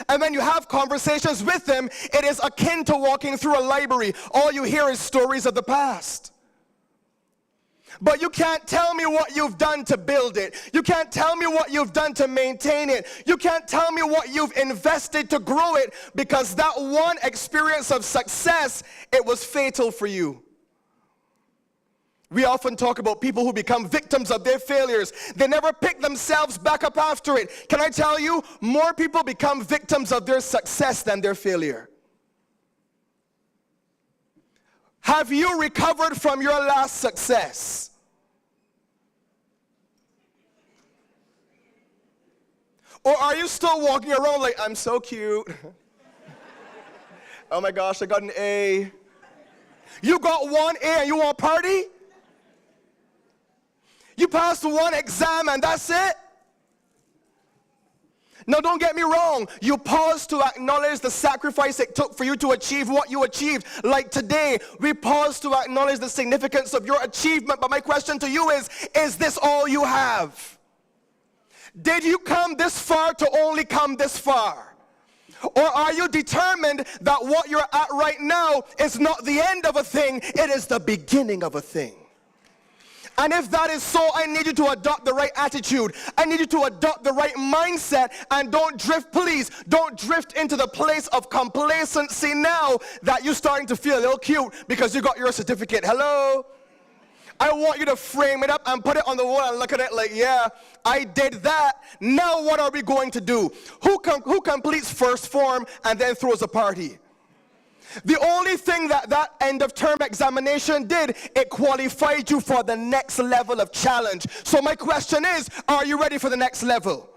And when you have conversations with them, it is akin to walking through a library. All you hear is stories of the past. But you can't tell me what you've done to build it. You can't tell me what you've done to maintain it. You can't tell me what you've invested to grow it, because that one experience of success, it was fatal for you. We often talk about people who become victims of their failures. They never pick themselves back up after it. Can I tell you, more people become victims of their success than their failure. Have you recovered from your last success? Or are you still walking around like, I'm so cute. Oh my gosh, I got an A. You got one A and you want to party? You passed one exam and that's it? Now don't get me wrong, you pause to acknowledge the sacrifice it took for you to achieve what you achieved. Like today, we pause to acknowledge the significance of your achievement, but my question to you is this all you have? Did you come this far to only come this far? Or are you determined that what you're at right now is not the end of a thing, it is the beginning of a thing? And if that is so, I need you to adopt the right attitude. I need you to adopt the right mindset, and don't drift into the place of complacency now that you're starting to feel a little cute because you got your certificate. Hello? I want you to frame it up and put it on the wall and look at it like, yeah, I did that. Now what are we going to do? Who completes first form and then throws a party? The only thing that end of term examination did, it qualified you for the next level of challenge. So my question is, are you ready for the next level?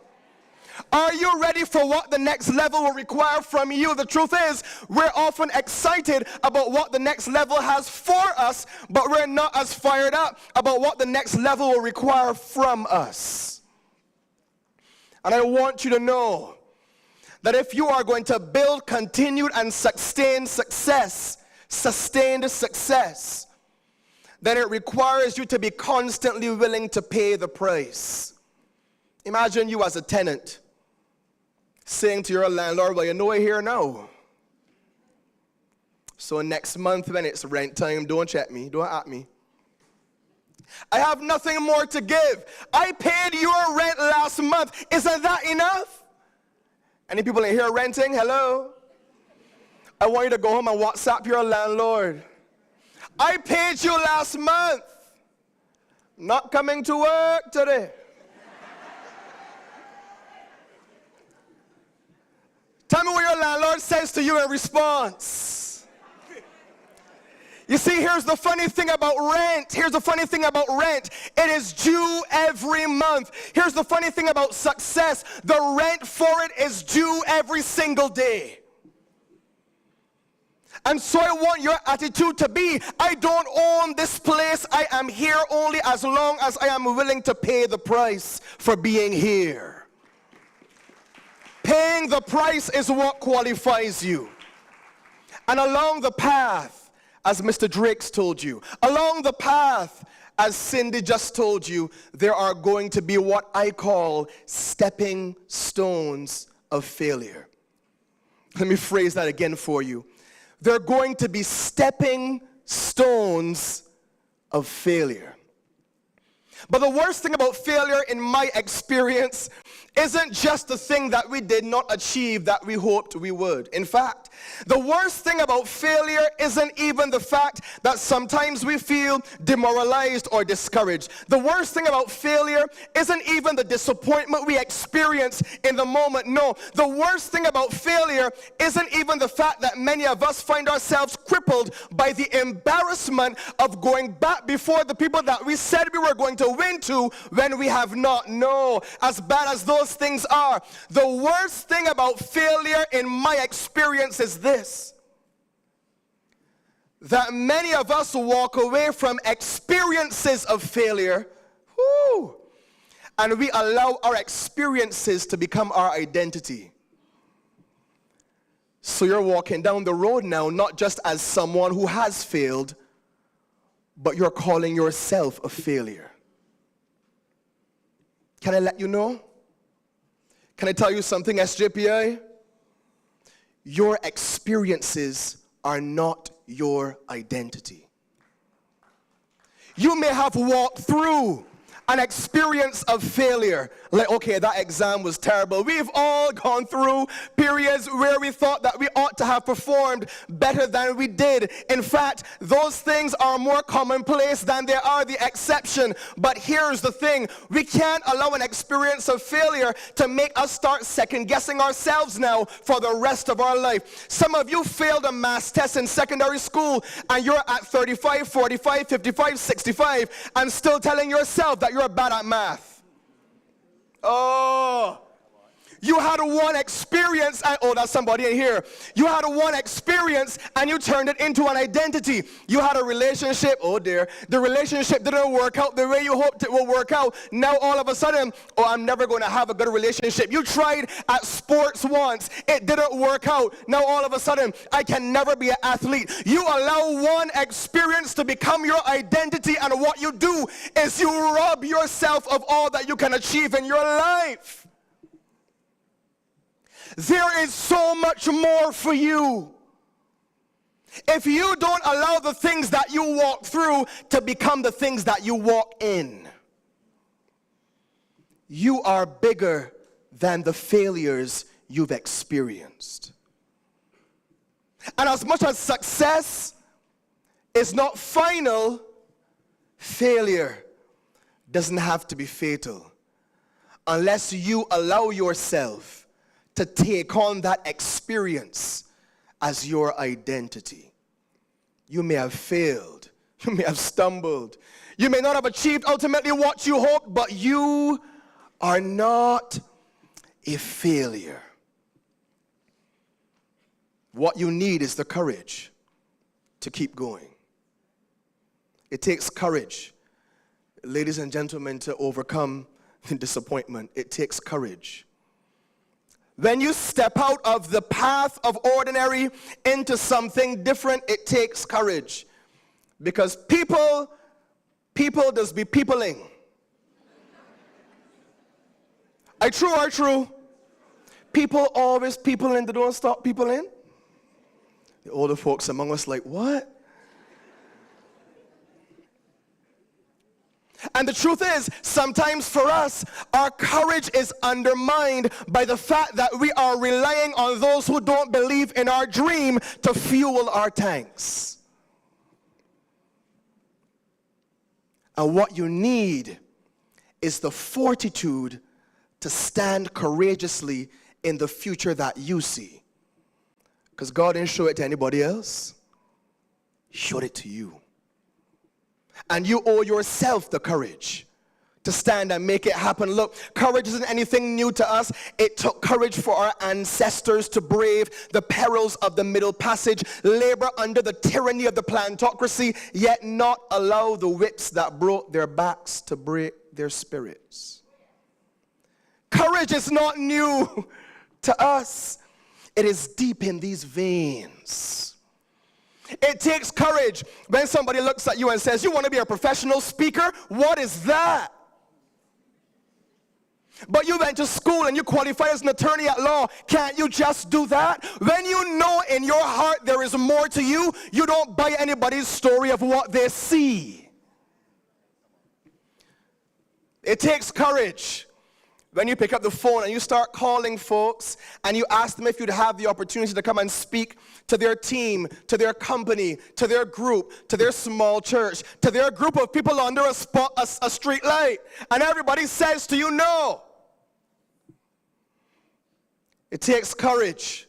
Are you ready for what the next level will require from you? The truth is, we're often excited about what the next level has for us, but we're not as fired up about what the next level will require from us. And I want you to know that if you are going to build continued and sustained success, then it requires you to be constantly willing to pay the price. Imagine you as a tenant saying to your landlord, well, you know we're here now. So next month when it's rent time, don't check me, don't at me. I have nothing more to give. I paid your rent last month. Isn't that enough? Any people in here renting? Hello? I want you to go home and WhatsApp your landlord. I paid you last month. Not coming to work today. Tell me what your landlord says to you in response. You see, here's the funny thing about rent. It is due every month. Here's the funny thing about success. The rent for it is due every single day. And so I want your attitude to be, I don't own this place. I am here only as long as I am willing to pay the price for being here. Paying the price is what qualifies you. And along the path, as Mr. Drake's told you, along the path, as Cindy just told you, there are going to be what I call stepping stones of failure. Let me phrase that again for you. There are going to be stepping stones of failure. But the worst thing about failure, in my experience, isn't just the thing that we did not achieve that we hoped we would. In fact, the worst thing about failure isn't even the fact that sometimes we feel demoralized or discouraged. The worst thing about failure isn't even the disappointment we experience in the moment. No, the worst thing about failure isn't even the fact that many of us find ourselves crippled by the embarrassment of going back before the people that we said we were going to win to when we have not. No, as bad as those things are, the worst thing about failure in my experience is this: that many of us walk away from experiences of failure, and we allow our experiences to become our identity. So you're walking down the road now not just as someone who has failed, but you're calling yourself a failure. Can I let you know? Can I tell you something, SJPI? Your experiences are not your identity. You may have walked through an experience of failure, like, okay, that exam was terrible. We've all gone through periods where we thought that we ought to have performed better than we did. In fact, those things are more commonplace than they are the exception. But here's the thing. We can't allow an experience of failure to make us start second-guessing ourselves now for the rest of our life. Some of you failed a math test in secondary school, and you're at 35, 45, 55, 65, and still telling yourself that you're bad at math. Oh, you had one experience, and, oh, that's somebody in here. You had one experience, and you turned it into an identity. You had a relationship, oh dear, the relationship didn't work out the way you hoped it would work out. Now all of a sudden, oh, I'm never going to have a good relationship. You tried at sports once, it didn't work out. Now all of a sudden, I can never be an athlete. You allow one experience to become your identity, and what you do is you rob yourself of all that you can achieve in your life. There is so much more for you. If you don't allow the things that you walk through to become the things that you walk in, you are bigger than the failures you've experienced. And as much as success is not final, failure doesn't have to be fatal unless you allow yourself to take on that experience as your identity. You may have failed. You may have stumbled. You may not have achieved ultimately what you hoped, but you are not a failure. What you need is the courage to keep going. It takes courage, ladies and gentlemen, to overcome disappointment. It takes courage. When you step out of the path of ordinary into something different, it takes courage. Because people does be peopling. Are true? People always people in, they don't stop people in. The older folks among us like, what? And the truth is, sometimes for us, our courage is undermined by the fact that we are relying on those who don't believe in our dream to fuel our tanks. And what you need is the fortitude to stand courageously in the future that you see. Because God didn't show it to anybody else. He showed it to you. And you owe yourself the courage to stand and make it happen. Look, courage isn't anything new to us. It took courage for our ancestors to brave the perils of the Middle Passage, labor under the tyranny of the plantocracy, yet not allow the whips that broke their backs to break their spirits. Courage is not new to us. It is deep in these veins. It takes courage when somebody looks at you and says, you want to be a professional speaker? What is that? But you went to school and you qualified as an attorney at law. Can't you just do that? When you know in your heart there is more to you, you don't buy anybody's story of what they see. It takes courage when you pick up the phone and you start calling folks and you ask them if you'd have the opportunity to come and speak to their team, to their company, to their group, to their small church, to their group of people under a street light, and everybody says to you no. It takes courage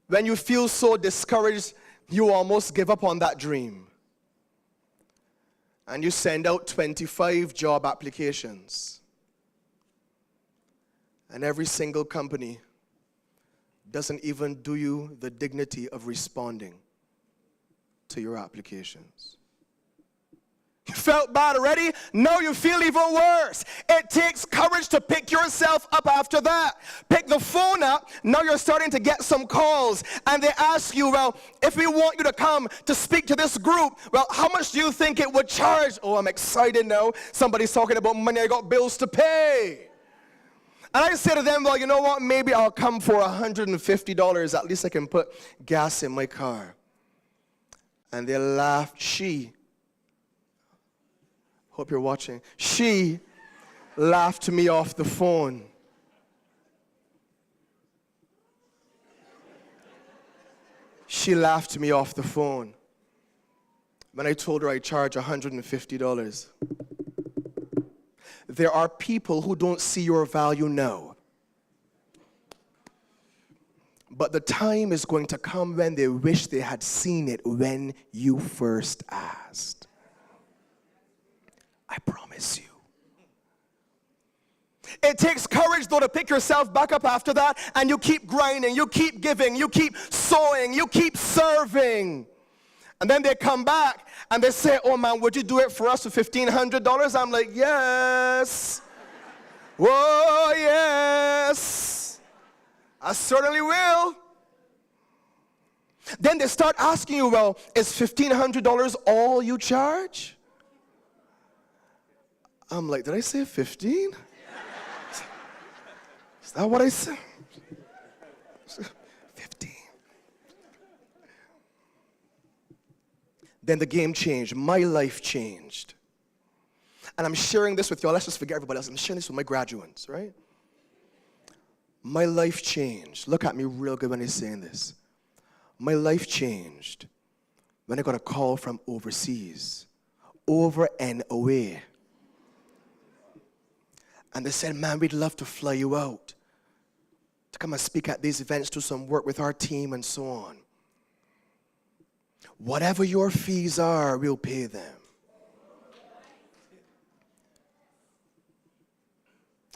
when you feel so discouraged you almost give up on that dream. And you send out 25 job applications. And every single company doesn't even do you the dignity of responding to your applications. You felt bad already? Now you feel even worse. It takes courage to pick yourself up after that. Pick the phone up. Now you're starting to get some calls. And they ask you, well, if we want you to come to speak to this group, well, how much do you think it would charge? Oh, I'm excited now. Somebody's talking about money. I got bills to pay. And I say to them, well, you know what? Maybe I'll come for $150. At least I can put gas in my car. And they laughed. Hope you're watching. She laughed me off the phone. She laughed me off the phone when I told her I charge $150. There are people who don't see your value now. But the time is going to come when they wish they had seen it when you first asked. I promise you. It takes courage, though, to pick yourself back up after that, and you keep grinding, you keep giving, you keep sowing, you keep serving. And then they come back and they say, oh man, would you do it for us for $1,500? I'm like, yes. Whoa, yes. I certainly will. Then they start asking you, well, is $1,500 all you charge? I'm like, did I say 15? Is that what I said? 15. Then the game changed. My life changed. And I'm sharing this with y'all. Let's just forget everybody else. I'm sharing this with my graduates, right? My life changed. Look at me real good when I'm saying this. My life changed when I got a call from overseas, over and away. And they said, man, we'd love to fly you out to come and speak at these events, do some work with our team and so on. Whatever your fees are, we'll pay them.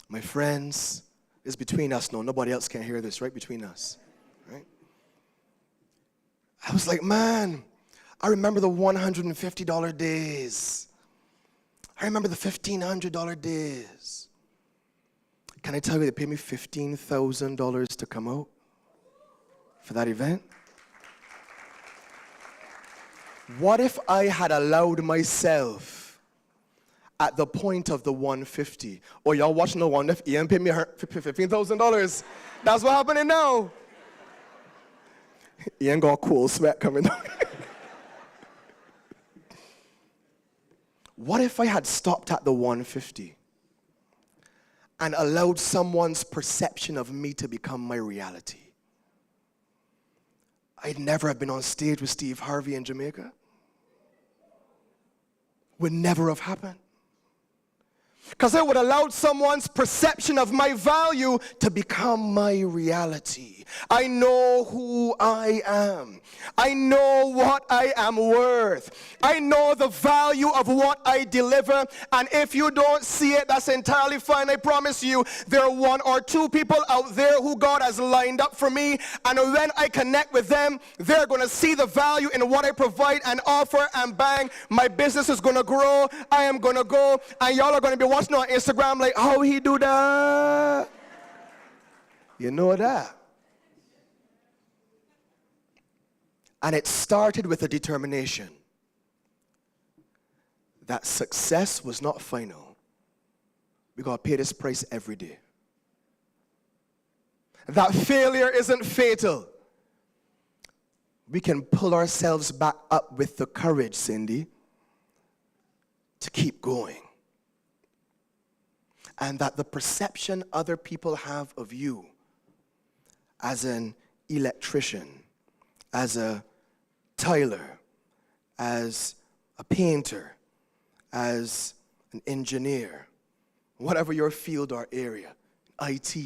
My friends, it's between us. No, nobody else can hear this, right? Between us, right? I was like, man, I remember the $150 days. I remember the $1,500 days. Can I tell you they paid me $15,000 to come out for that event? What if I had allowed myself at the point of the $150? Oh, y'all watching the one if Ian paid me $15,000. That's what happening now. Ian got a cool sweat coming down. What if I had stopped at the $150 and allowed someone's perception of me to become my reality? I'd never have been on stage with Steve Harvey in Jamaica. Would never have happened. Because I would allow someone's perception of my value to become my reality. I know who I am. I know what I am worth. I know the value of what I deliver. And if you don't see it, that's entirely fine. I promise you, there are 1 or 2 people out there who God has lined up for me. And when I connect with them, they're going to see the value in what I provide and offer. And bang, my business is going to grow. I am going to go. And y'all are going to be watching on Instagram like, how he do that? You know that. And it started with a determination that success was not final. We got to pay this price every day. That failure isn't fatal. We can pull ourselves back up with the courage, Cindy, to keep going. And that the perception other people have of you as an electrician, as a tiler, as a painter, as an engineer, whatever your field or area, IT,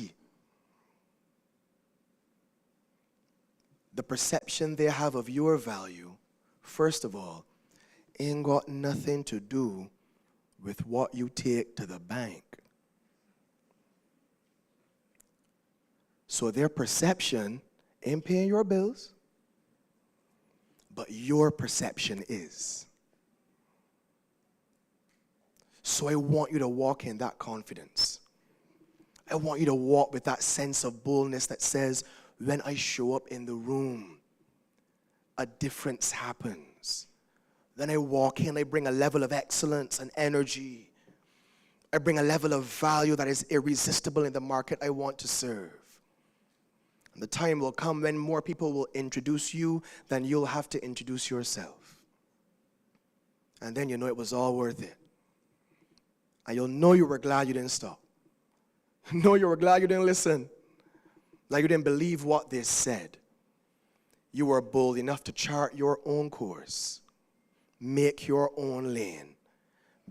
the perception they have of your value, first of all, ain't got nothing to do with what you take to the bank. So their perception ain't paying your bills, but your perception is. So I want you to walk in that confidence. I want you to walk with that sense of boldness that says, when I show up in the room, a difference happens. Then I walk in, I bring a level of excellence and energy. I bring a level of value that is irresistible in the market I want to serve. And the time will come when more people will introduce you than you'll have to introduce yourself. And then you know it was all worth it. And you'll know you were glad you didn't stop. Know you were glad you didn't listen. Like you didn't believe what they said. You were bold enough to chart your own course. Make your own lane.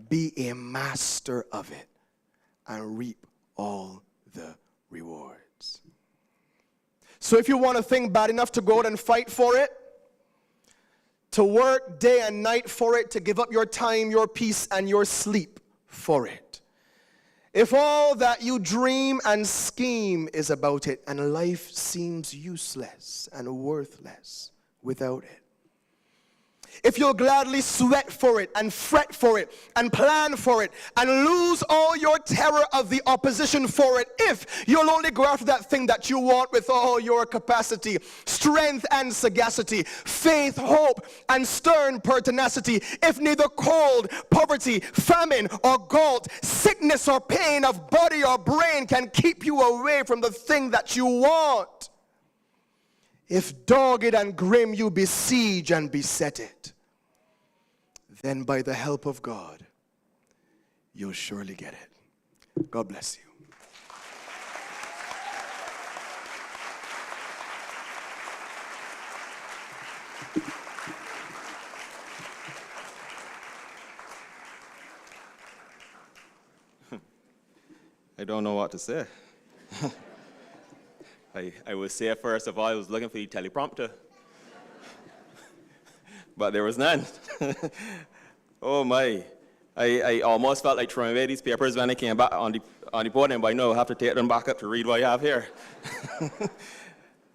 Be a master of it. And reap all the rewards. So if you want a thing bad enough to go out and fight for it, to work day and night for it, to give up your time, your peace, and your sleep for it. If all that you dream and scheme is about it, and life seems useless and worthless without it. If you'll gladly sweat for it and fret for it and plan for it and lose all your terror of the opposition for it, if you'll only go after that thing that you want with all your capacity, strength and sagacity, faith, hope, and stern pertinacity, if neither cold, poverty, famine, or gaunt, sickness or pain of body or brain can keep you away from the thing that you want, if dogged and grim you besiege and beset it, then by the help of God, you'll surely get it. God bless you. I don't know what to say. I would say first of all, I was looking for the teleprompter. But there was none. Oh my. I almost felt like throwing away these papers when I came back on the podium, but I know I have to take them back up to read what I have here.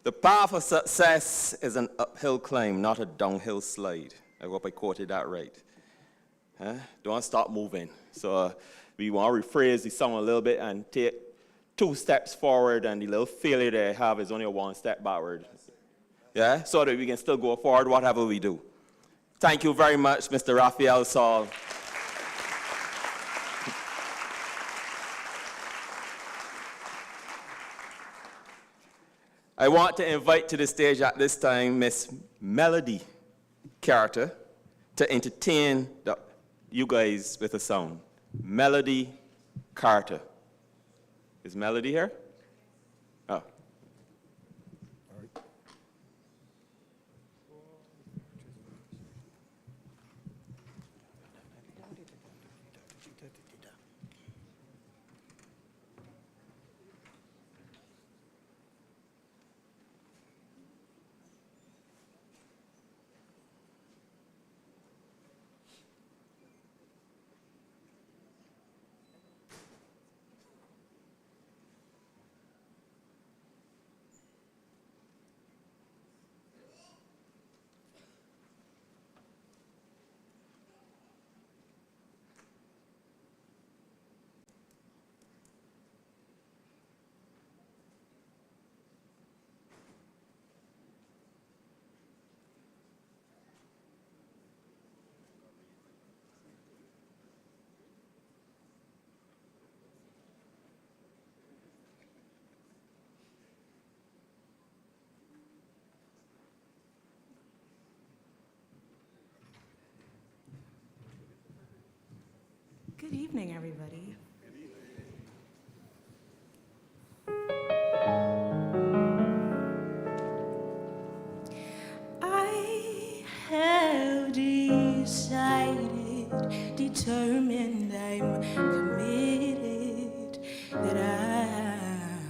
The path of success is an uphill climb, not a downhill slide. I hope I quoted that right. Don't stop moving. So we want to rephrase the song a little bit and take 2 steps forward, and the little failure that I have is only a 1 step backward. Yeah, so that we can still go forward whatever we do. Thank you very much, Mr. Raphael Saul. I want to invite to the stage at this time Miss Melody Carter to entertain you guys with a song. Melody Carter. Is Melody here? Oh. Good evening, everybody. I have decided, determined, I'm committed that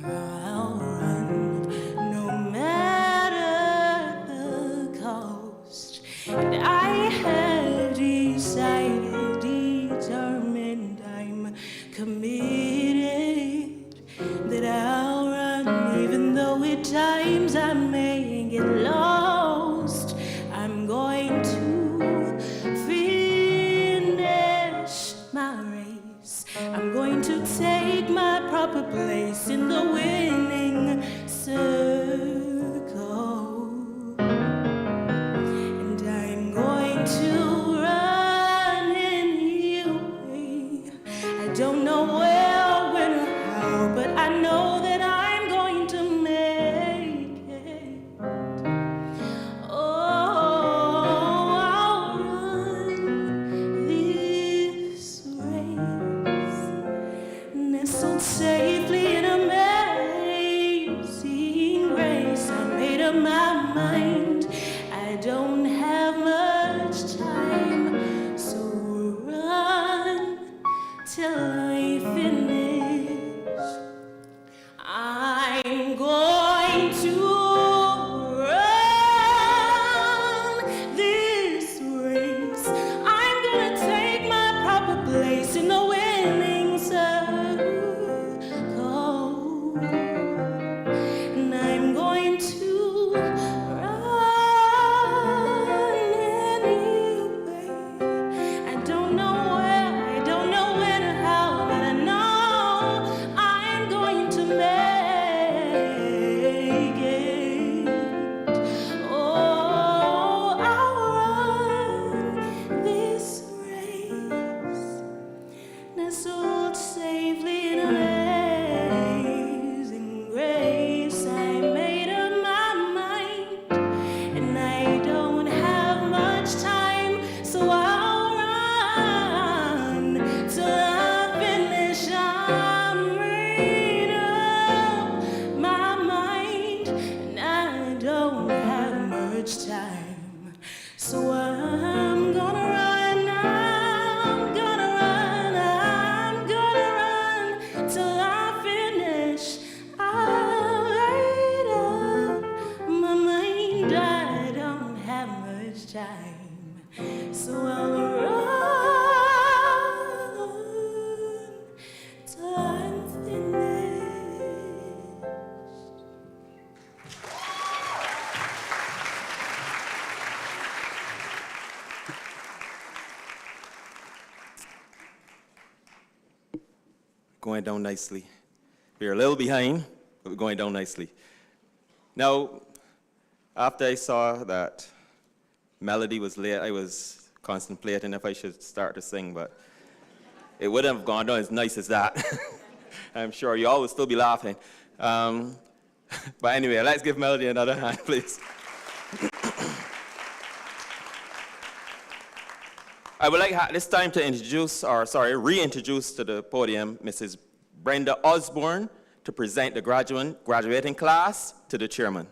I'll run no matter the cost. And I have decided, determined, I'm committed that I'll run, even though at times I may get lost. I'm going to finish my race. I'm going to take my proper place in the winning circle. And I'm going to run anyway. I don't know where, when, or how, but I know that I'm going to make it. up my mind. I don't have much time, so run till I finish. I'm going to run this race. I'm gonna take my proper place in the winning circle. And I'm going to run anyway. I don't know where, I don't know when or how, but I know I'm going to make it. Oh, I'll run this race, nestled safely in amazing grace. I made up my mind, and I don't have much time, so I'll run till I finish. I'm made up my mind, and I don't have much time, so I'm gonna run. I'm gonna run. I'm gonna run till I finish. I made up my mind. I don't have much time, so I'll run till I'm finished. Going down nicely. We're a little behind, but we're going down nicely. Now, after I saw that melody was late, I was contemplating if I should start to sing, but it wouldn't have gone down as nice as that. I'm sure you all would still be laughing. But anyway, let's give Melody another hand, please. I would like this time to reintroduce to the podium Mrs. Brenda Osborne to present the graduating class to the chairman.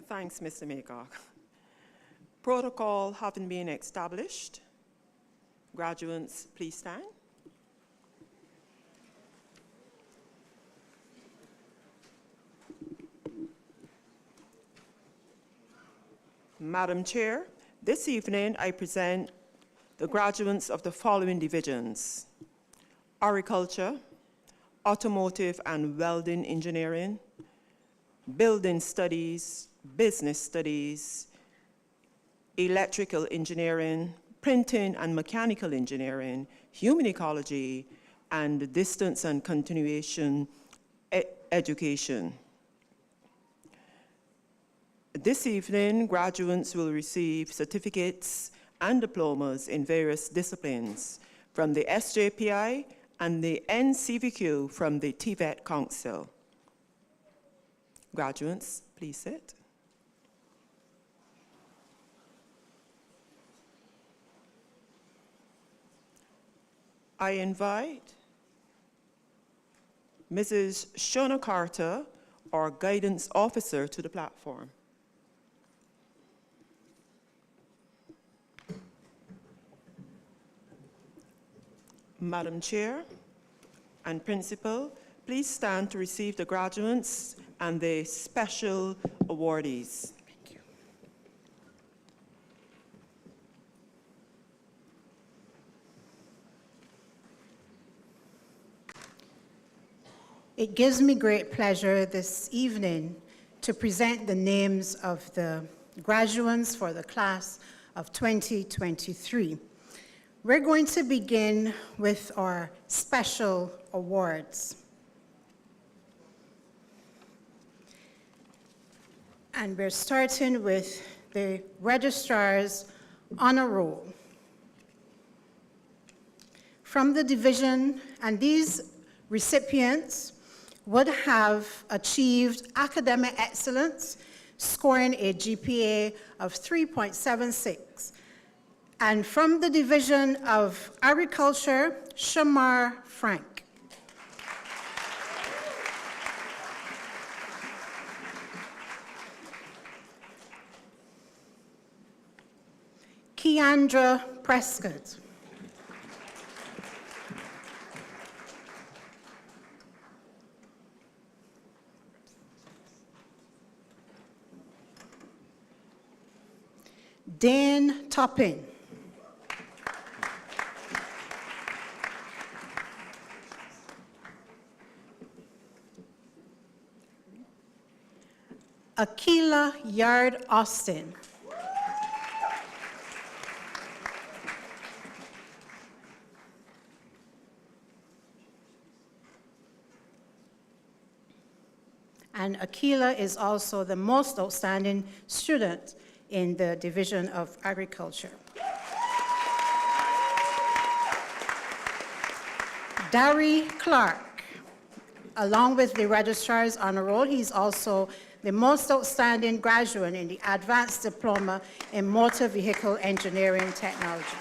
Thanks, Mr. Maycock. Protocol having been established, graduates, please stand. Madam Chair, this evening I present the graduates of the following divisions: Agriculture, Automotive and Welding Engineering, Building Studies, Business Studies, Electrical Engineering, Printing and Mechanical Engineering, Human Ecology, and Distance and Continuation Education. This evening, graduates will receive certificates and diplomas in various disciplines from the SJPI and the NCVQ from the TVET Council. Graduates, please sit. I invite Mrs. Shona Carter, our guidance officer, to the platform. Madam Chair and Principal, please stand to receive the graduates and the special awardees. Thank you. It gives me great pleasure this evening to present the names of the graduates for the class of 2023. We're going to begin with our special awards. And we're starting with the Registrar's Honor Roll. From the division, and these recipients would have achieved academic excellence, scoring a GPA of 3.76. And from the Division of Agriculture, Shamar Frank. Keandra Prescod. Dan Toppin. Akila Yard Austin. And Akila is also the most outstanding student in the Division of Agriculture. Dari Clark, along with the Registrar's Honor Roll, he's also the most outstanding graduate in the Advanced Diploma in Motor Vehicle Engineering Technology.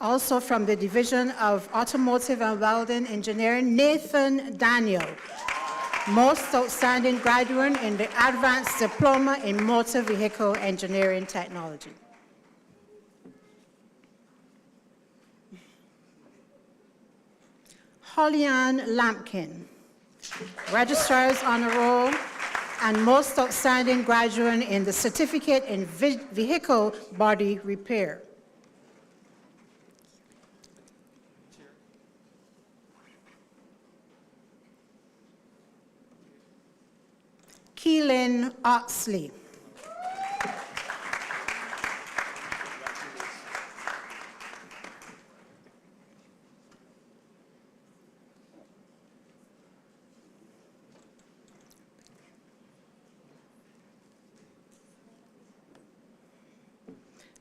Also from the Division of Automotive and Welding Engineering, Nathan Daniel, most outstanding graduate in the Advanced Diploma in Motor Vehicle Engineering Technology. Hollyann Lampkin, Registrar's Honor Roll and most outstanding graduate in the Certificate in Vehicle Body Repair. Keelan Oxley.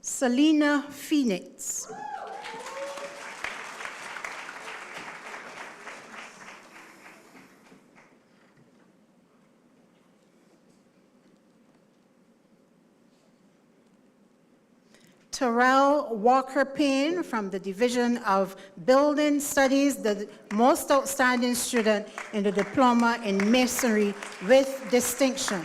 Selena Phoenix. Terrell Walker Payne from the Division of Building Studies, the most outstanding student in the Diploma in Masonry with distinction.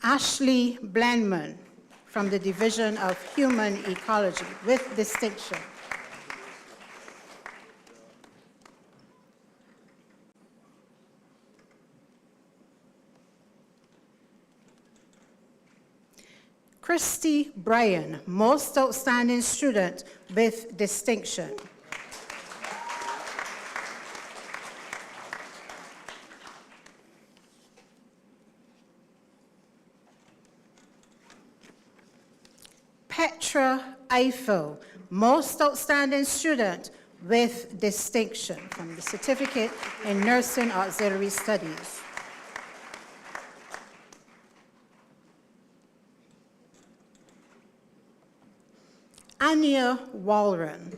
Ashley Blandman from the Division of Human Ecology with distinction. Christy Bryan, most outstanding student with distinction. Petra Eiffel, most outstanding student with distinction from the Certificate in Nursing Auxiliary Studies. Anya Walren,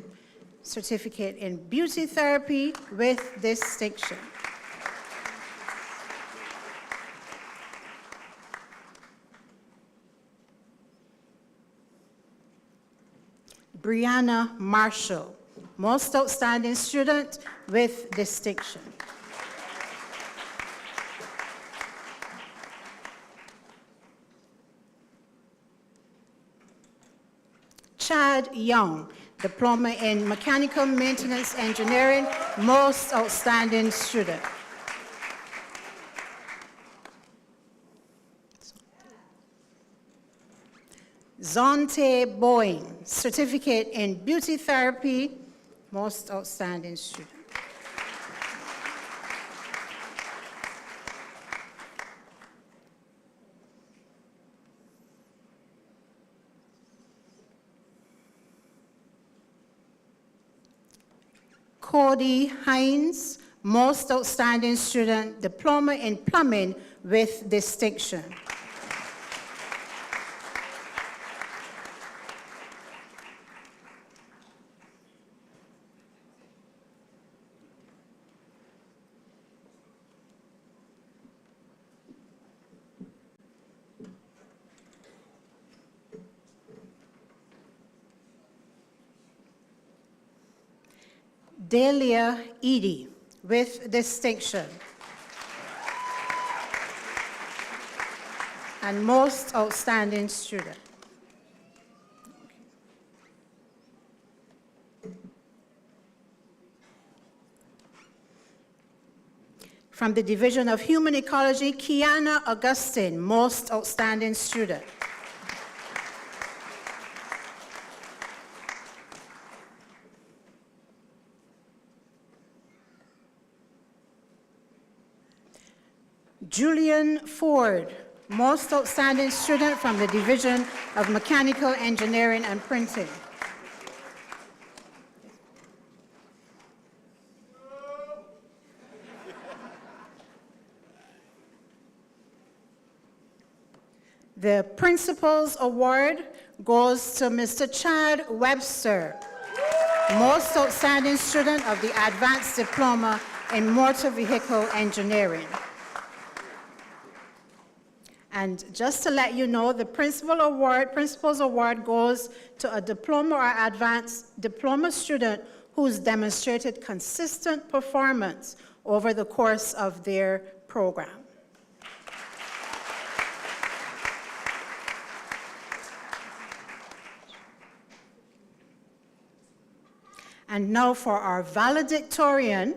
Certificate in Beauty Therapy with distinction. Brianna Marshall, most outstanding student with distinction. Chad Young, Diploma in Mechanical Maintenance Engineering, most outstanding student. Zonte Boeing, Certificate in Beauty Therapy, most outstanding student. Cody Hines, Most Outstanding Student, Diploma in Plumbing with Distinction. Delia Edie with distinction. And most outstanding student. From the Division of Human Ecology, Kiana Augustine, most outstanding student. Julian Ford, most outstanding student from the Division of Mechanical Engineering and Printing. The Principal's Award goes to Mr. Chad Webster, most outstanding student of the Advanced Diploma in Motor Vehicle Engineering. And just to let you know, the Principal's Award goes to a diploma or advanced diploma student who's demonstrated consistent performance over the course of their program. And now for our valedictorian,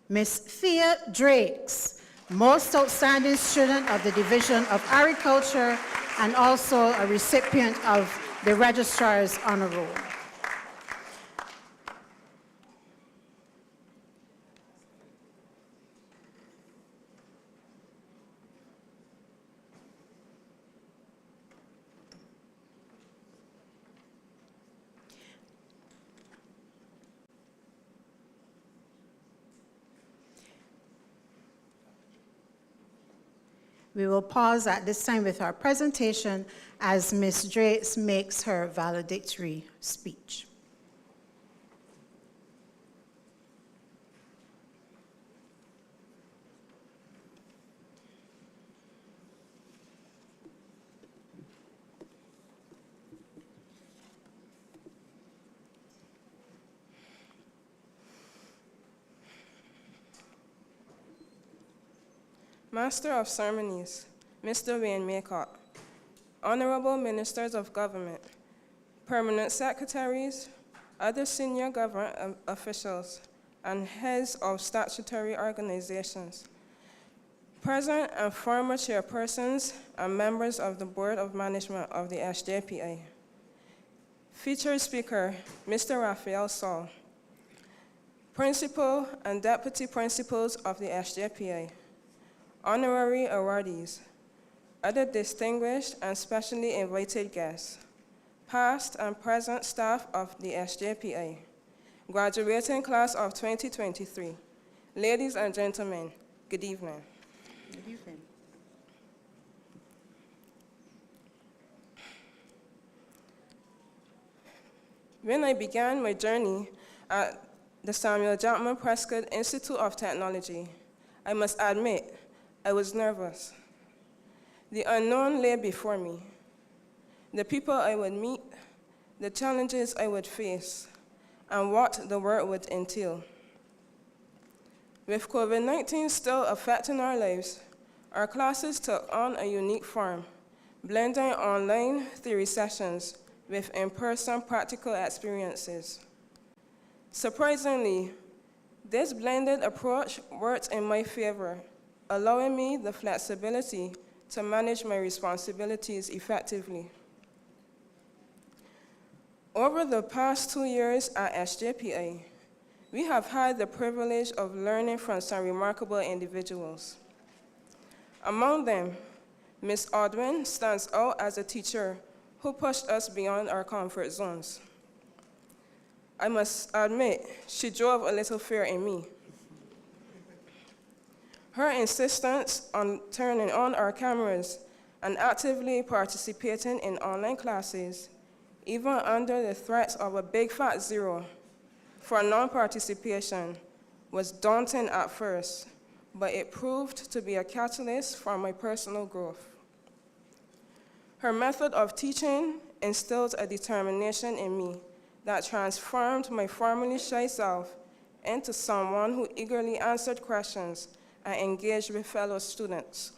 Miss Thea Drakes, most outstanding student of the Division of Agriculture and also a recipient of the Registrar's Honor Roll. We will pause at this time with our presentation as Ms. Drakes makes her valedictory speech. Master of Ceremonies, Mr. Wayne Maycock, Honorable Ministers of Government, Permanent Secretaries, other senior government officials, and heads of statutory organizations, present and former chairpersons and members of the Board of Management of the SJPI. Featured speaker, Mr. Raphael Saul, Principal and Deputy Principals of the SJPI, honorary awardees, other distinguished and specially invited guests, past and present staff of the SJPI, graduating class of 2023. Ladies and gentlemen, good evening. Good evening. When I began my journey at the Samuel Jackman Prescod Institute of Technology, I must admit, I was nervous. The unknown lay before me. The people I would meet, the challenges I would face, and what the work would entail. With COVID-19 still affecting our lives, our classes took on a unique form, blending online theory sessions with in-person practical experiences. Surprisingly, this blended approach worked in my favor, allowing me the flexibility to manage my responsibilities effectively. Over the past 2 years at SJPI, we have had the privilege of learning from some remarkable individuals. Among them, Ms. Odwin stands out as a teacher who pushed us beyond our comfort zones. I must admit, she drove a little fear in me. Her insistence on turning on our cameras and actively participating in online classes, even under the threat of a big fat zero for non-participation, was daunting at first, but it proved to be a catalyst for my personal growth. Her method of teaching instilled a determination in me that transformed my formerly shy self into someone who eagerly answered questions and engaged with fellow students.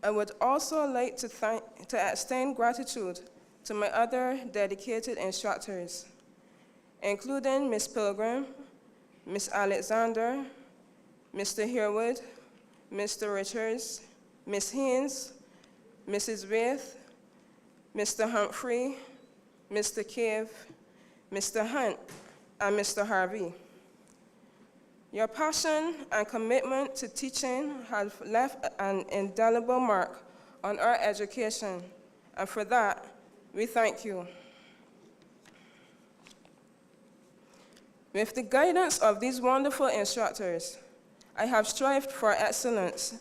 I would also like to extend gratitude to my other dedicated instructors, including Ms. Pilgrim, Ms. Alexander, Mr. Herwood, Mr. Richards, Ms. Haynes, Mrs. Wraith, Mr. Humphrey, Mr. Cave, Mr. Hunt, and Mr. Harvey. Your passion and commitment to teaching have left an indelible mark on our education, and for that, we thank you. With the guidance of these wonderful instructors, I have strived for excellence,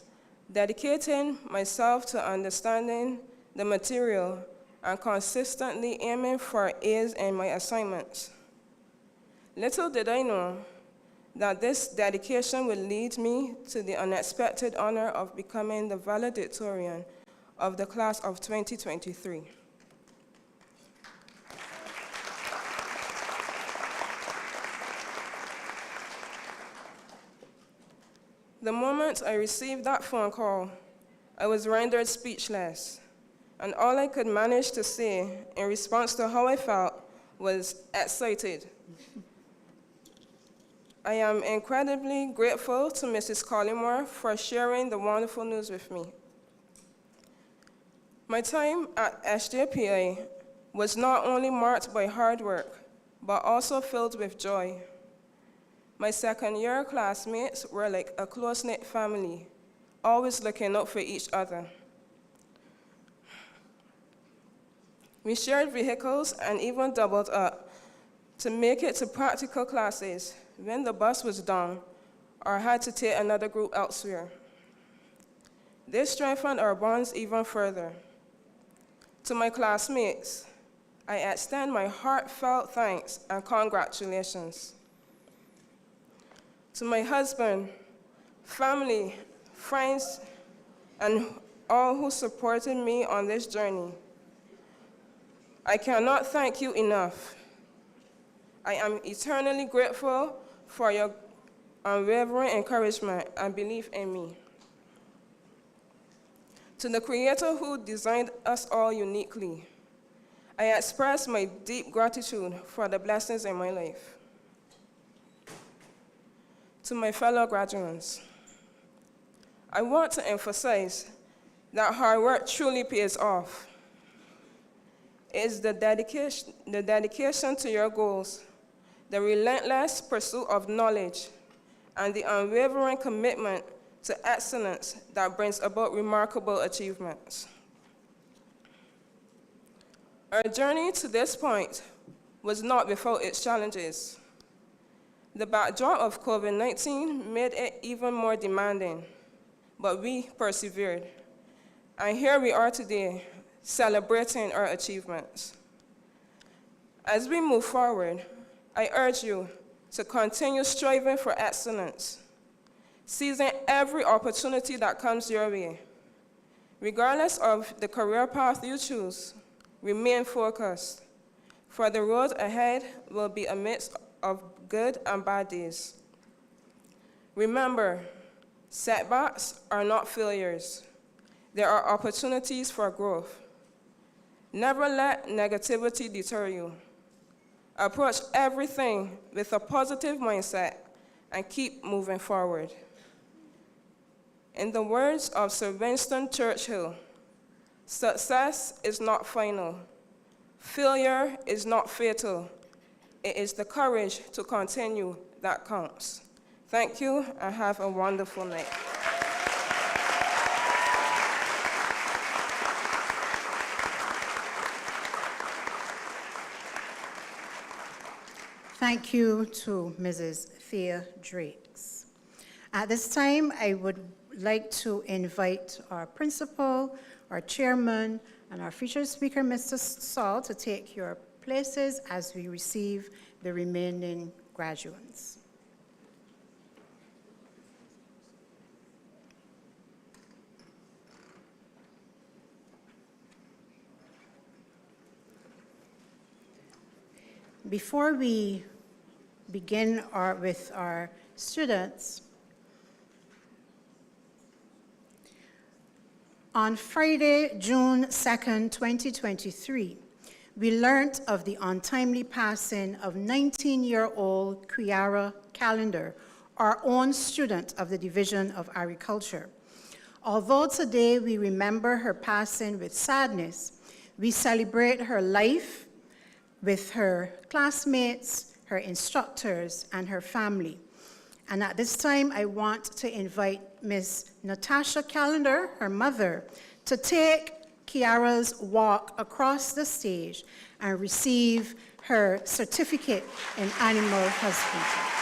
dedicating myself to understanding the material and consistently aiming for A's in my assignments. Little did I know that this dedication would lead me to the unexpected honor of becoming the valedictorian of the class of 2023. The moment I received that phone call, I was rendered speechless, and all I could manage to say in response to how I felt was excited. I am incredibly grateful to Mrs. Collymore for sharing the wonderful news with me. My time at SJPI was not only marked by hard work, but also filled with joy. My second-year classmates were like a close-knit family, always looking out for each other. We shared vehicles and even doubled up to make it to practical classes when the bus was down or had to take another group elsewhere. This strengthened our bonds even further. To my classmates, I extend my heartfelt thanks and congratulations. To my husband, family, friends, and all who supported me on this journey, I cannot thank you enough. I am eternally grateful for your unwavering encouragement and belief in me. To the Creator who designed us all uniquely, I express my deep gratitude for the blessings in my life. To my fellow graduates, I want to emphasize that hard work truly pays off. It is the dedication to your goals, the relentless pursuit of knowledge, and the unwavering commitment to excellence that brings about remarkable achievements. Our journey to this point was not without its challenges. The backdrop of COVID-19 made it even more demanding, but we persevered. And here we are today, celebrating our achievements. As we move forward, I urge you to continue striving for excellence, seizing every opportunity that comes your way. Regardless of the career path you choose, remain focused, for the road ahead will be a mix of good and bad days. Remember, setbacks are not failures. There are opportunities for growth. Never let negativity deter you. Approach everything with a positive mindset and keep moving forward. In the words of Sir Winston Churchill, success is not final. Failure is not fatal. It is the courage to continue that counts. Thank you, and have a wonderful night. Thank you to Mrs. Thea Drakes. At this time, I would like to invite our principal, our chairman, and our featured speaker, Mr. Saul, to take your places as we receive the remaining graduates. Before we begin with our students, on Friday, June 2nd, 2023, we learned of the untimely passing of 19-year-old Kiara Callender, our own student of the Division of Agriculture. Although today we remember her passing with sadness, we celebrate her life with her classmates, her instructors, and her family. And at this time, I want to invite Ms. Natasha Callender, her mother, to take Kiara's walk across the stage and receive her certificate in animal husbandry.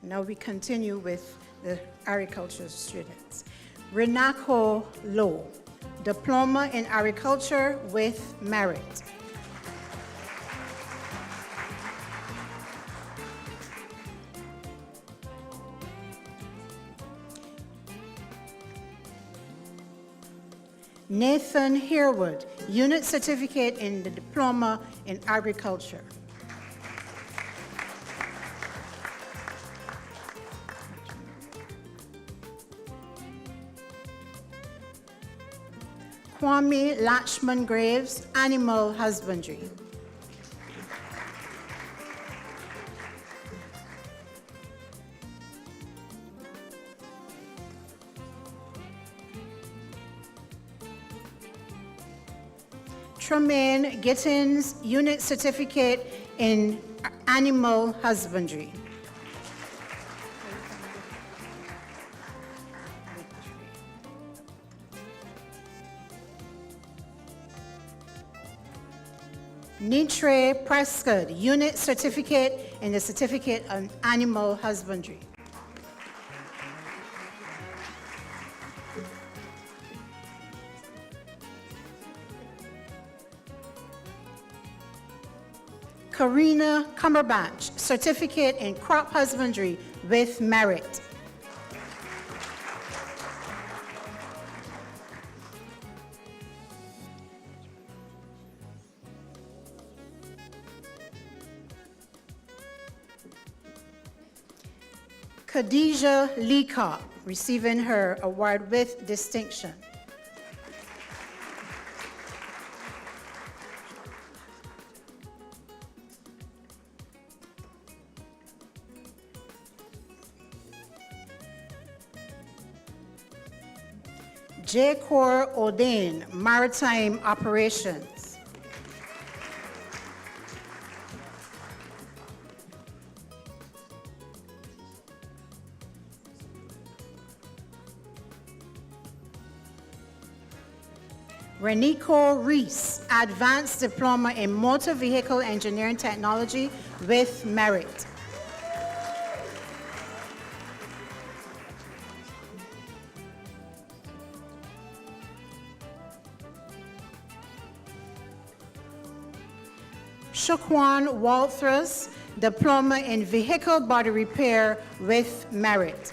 Now we continue with the agriculture students. Renako Lowe, Diploma in Agriculture with Merit. Nathan Herwood, Unit Certificate in the Diploma in Agriculture. Kwame Lachman Graves, Animal Husbandry. Tremaine Gittins, Unit Certificate in Animal Husbandry. Nitre Prescod, Unit Certificate in the Certificate on Animal Husbandry. Karina Cumberbatch, Certificate in Crop Husbandry with Merit. Khadija Leacock, receiving her award with distinction. J. Cor O'Dane, Maritime Operations. Renico Reese, Advanced Diploma in Motor Vehicle Engineering Technology with Merit. Shukwan Walters, Diploma in Vehicle Body Repair with Merit.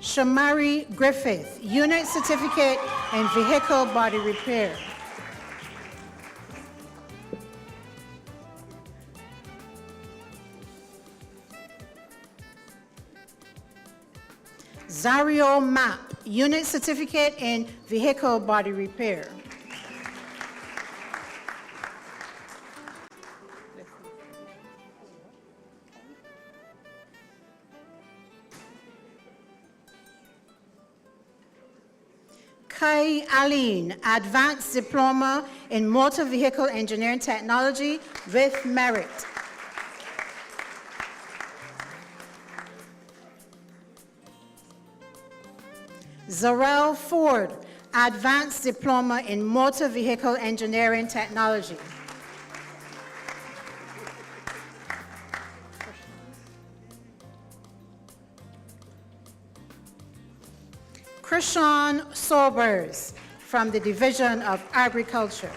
Shamari Griffith, Unit Certificate in Vehicle Body Repair. Zario Map, Unit Certificate in Vehicle Body Repair. Tai Aline, Advanced Diploma in Motor Vehicle Engineering Technology with merit. Zarel Ford, Advanced Diploma in Motor Vehicle Engineering Technology. Krishan Sobers from the Division of Agriculture.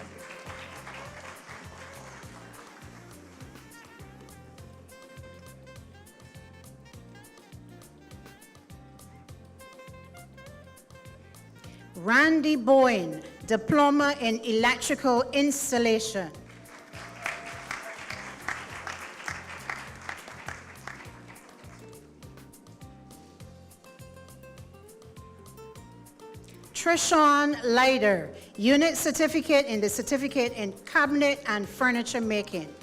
Randy Boyne, Diploma in Electrical Installation. Trishawn Leider, Unit Certificate in the Certificate in Cabinet and Furniture Making.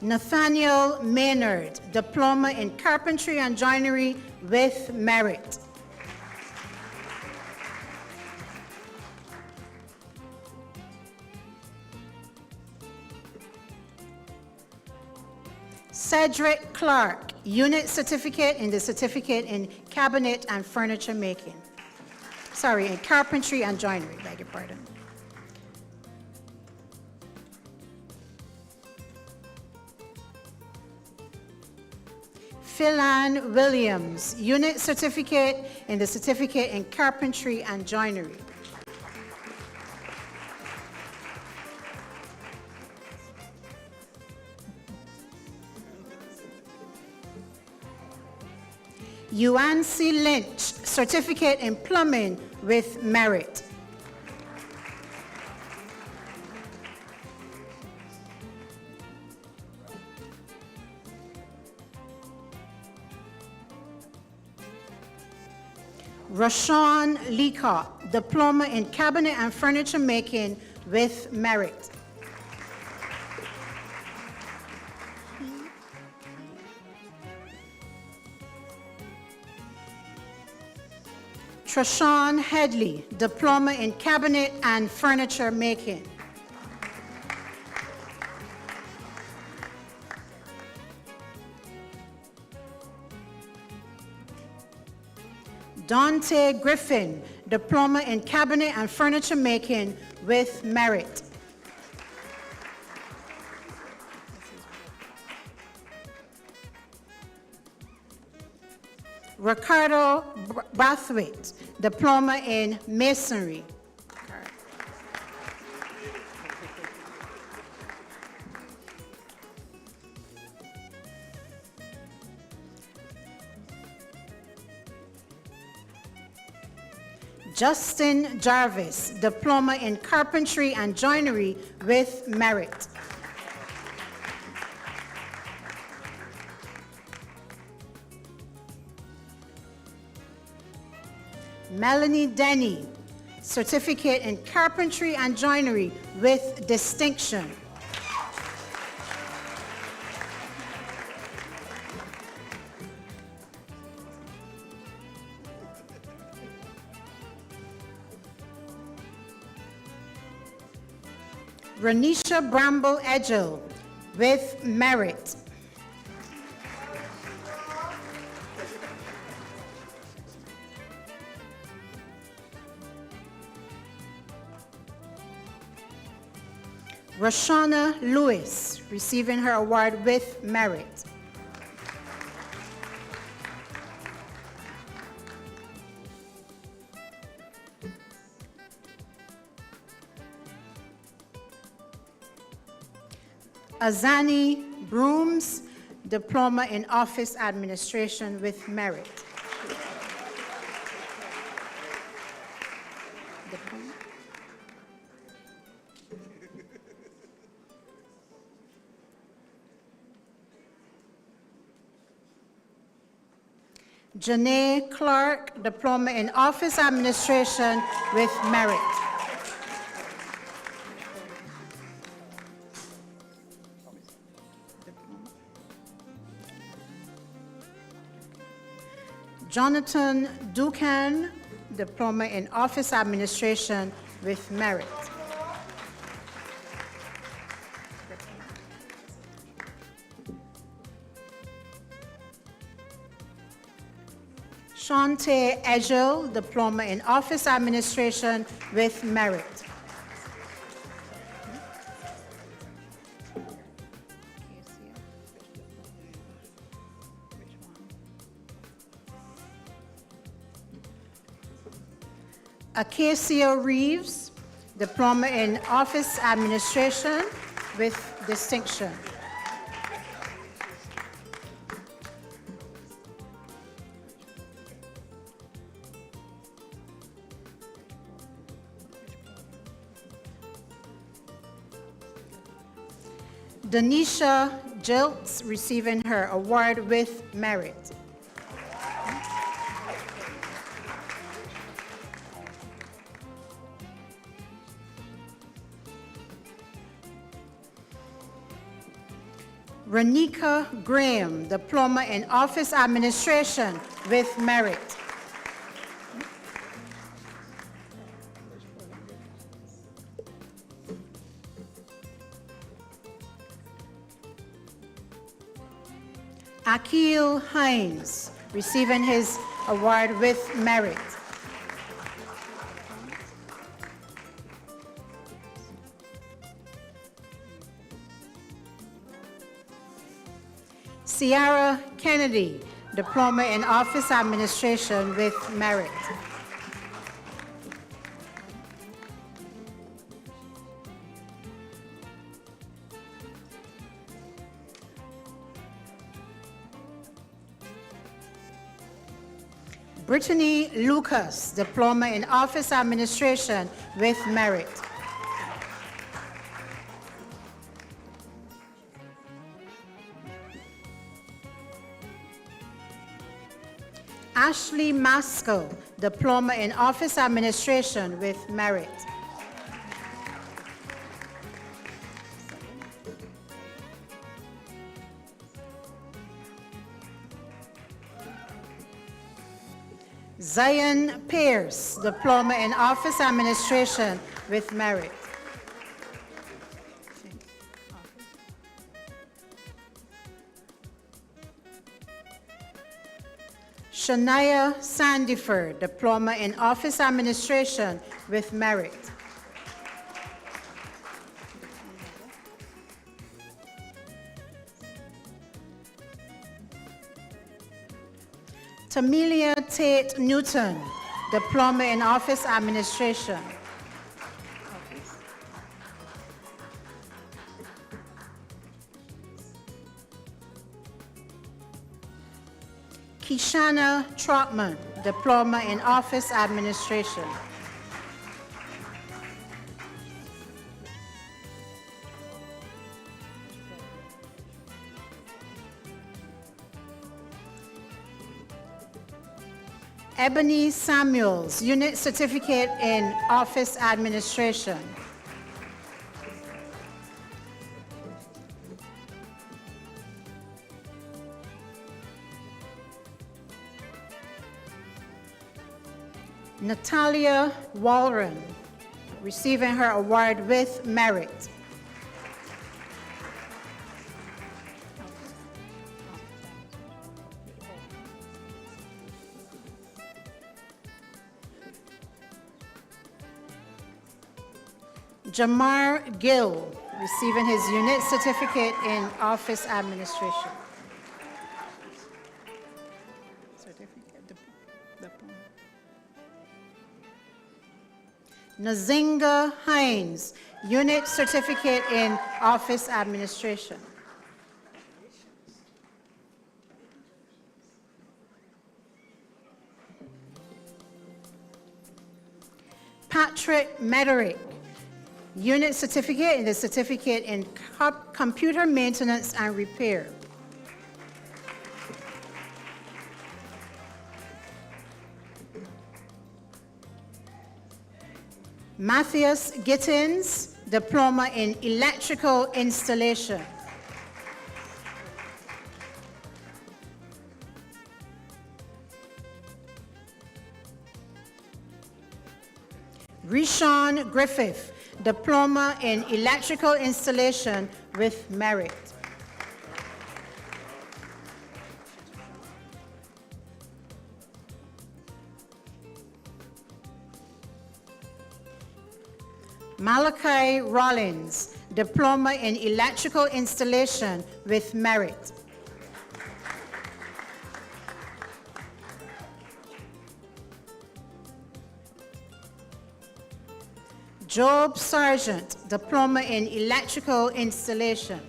Nathaniel Maynard, Diploma in Carpentry and Joinery with merit. Cedric Clark, Unit Certificate in the Certificate in Cabinet and Furniture Making. Sorry, in Carpentry and Joinery, beg your pardon. Philan Williams, Unit Certificate in the Certificate in Carpentry and Joinery. Yuancy Lynch, Certificate in Plumbing with merit. Rashawn Leacock, Diploma in Cabinet and Furniture Making with merit. Trashawn Headley, Diploma in Cabinet and Furniture Making. Dante Griffin, Diploma in Cabinet and Furniture Making with merit. Ricardo Brathwaite, Diploma in Masonry. Justin Jarvis, Diploma in Carpentry and Joinery with merit. Melanie Denny, Certificate in Carpentry and Joinery with distinction. Renisha Bramble Edgell with merit. Rashana Lewis, receiving her award with merit. Azani Brooms, Diploma in Office Administration with merit. Janae Clark, Diploma in Office Administration with merit. Jonathan Ducan, Diploma in Office Administration with Merit. Shante Egel, Diploma in Office Administration with Merit. Acacia Reeves, Diploma in Office Administration with distinction. Denisha Jilts, receiving her award with merit. Renika Graham, Diploma in Office Administration with merit. Akil Hines, receiving his award with merit. Ciara Kennedy, Diploma in Office Administration with merit. Brittany Lucas, Diploma in Office Administration with merit. Ashley Maskell, Diploma in Office Administration with merit. Zion Pierce, Diploma in Office Administration with merit. Shania Sandiford, Diploma in Office Administration with merit. Tamelia Tate Newton, Diploma in Office Administration. Kishana Trotman, Diploma in Office Administration. Ebony Samuels, Unit Certificate in Office Administration. Natalia Walren, receiving her award with merit. Jamar Gill, receiving his Unit Certificate in Office Administration. Nazinga Hines, Unit Certificate in Office Administration. Patrick Mederick, Unit Certificate in the Certificate in Computer Maintenance and Repair. Matthias Gittins, Diploma in Electrical Installation. Rishon Griffith, Diploma in Electrical Installation with Merit. Malachi Rollins, Diploma in Electrical Installation with Merit. Job Sargent, Diploma in Electrical Installation.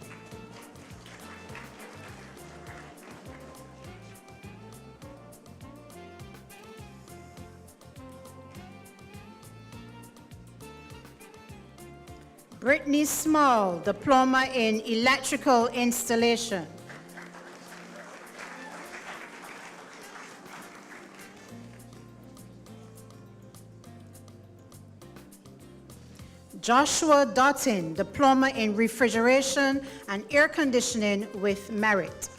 Brittany Small, Diploma in Electrical Installation. Joshua Dottin, Diploma in Refrigeration and Air Conditioning with Merit.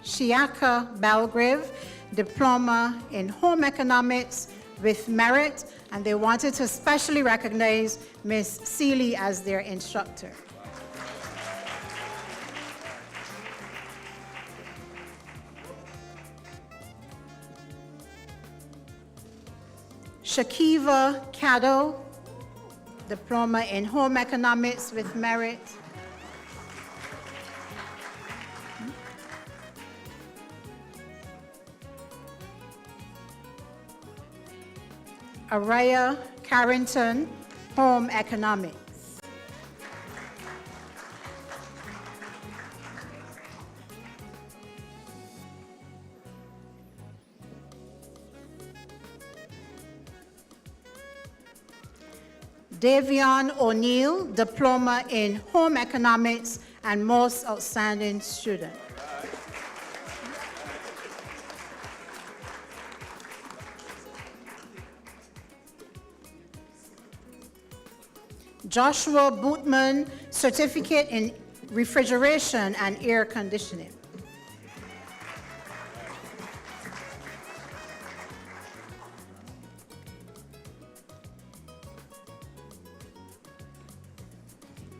Shiaka Belgrave, Diploma in Home Economics with Merit, and they wanted to specially recognize Ms. Seeley as their instructor. Shakiva Caddo, Diploma in Home Economics with Merit. Araya Carrington, Home Economics. Davion O'Neill, Diploma in Home Economics and Most Outstanding Student. Joshua Bootman, Certificate in Refrigeration and Air Conditioning.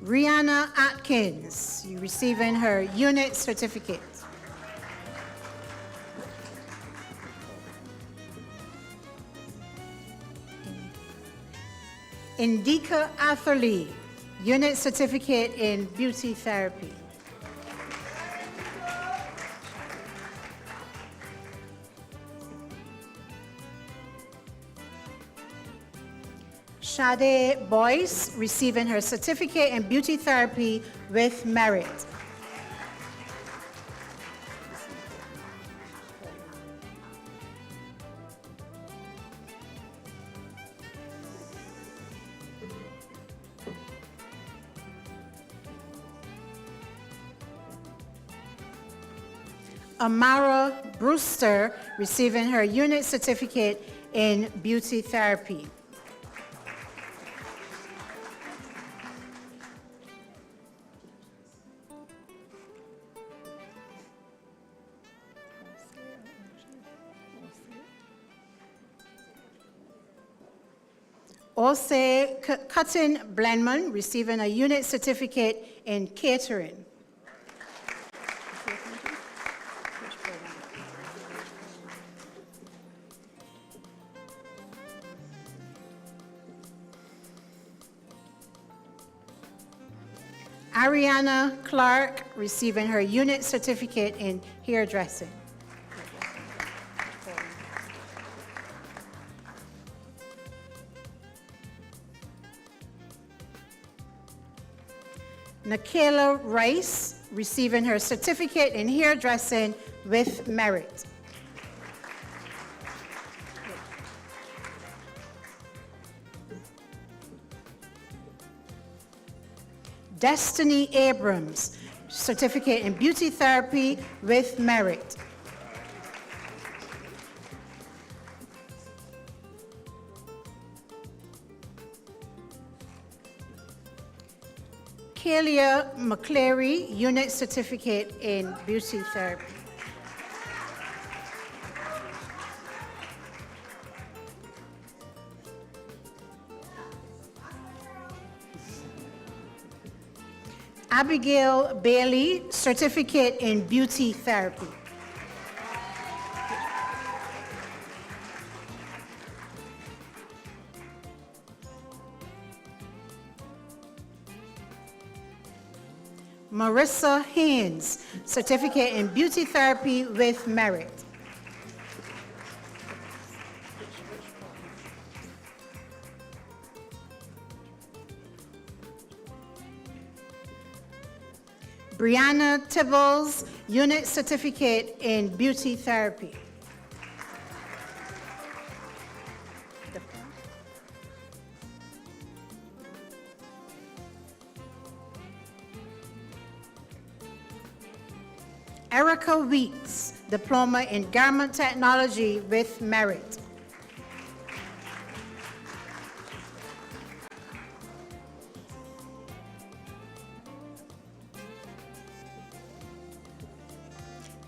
Rihanna Atkins, you receiving her unit certificate. Indika Atherley, unit certificate in beauty therapy. Sade Boyce, receiving her certificate in beauty therapy with merit. Amara Brewster, receiving her unit certificate in beauty therapy. Ose Cutting Blenman, receiving a unit certificate in catering. Ariana Clark, receiving her unit certificate in hairdressing. Nikayla Rice, receiving her certificate in hairdressing with merit. Destiny Abrams, certificate in beauty therapy with merit. Kalia McCleary, Unit Certificate in Beauty Therapy. Abigail Bailey, Certificate in Beauty Therapy. Marissa Haynes, Certificate in Beauty Therapy with Merit. Brianna Tibbles, Unit Certificate in Beauty Therapy. Erica Weeks, Diploma in Garment Technology with Merit.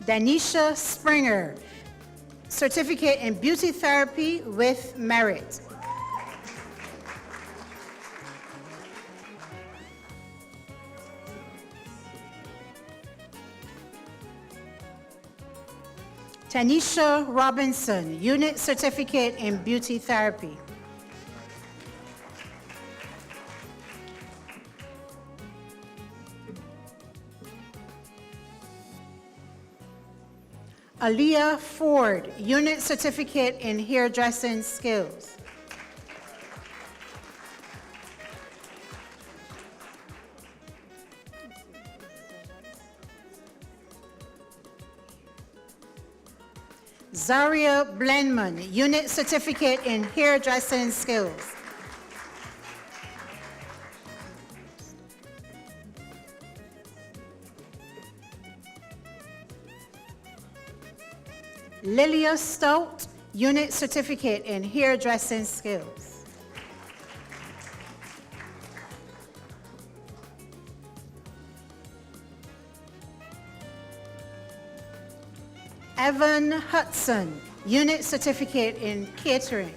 Danisha Springer, Certificate in Beauty Therapy with Merit. Tanisha Robinson, Unit Certificate in Beauty Therapy. Aaliyah Ford, Unit Certificate in Hairdressing Skills. Zaria Blenman, Unit Certificate in Hairdressing Skills. Lilia Stout, Unit Certificate in Hairdressing Skills. Evan Hudson, Unit Certificate in Catering.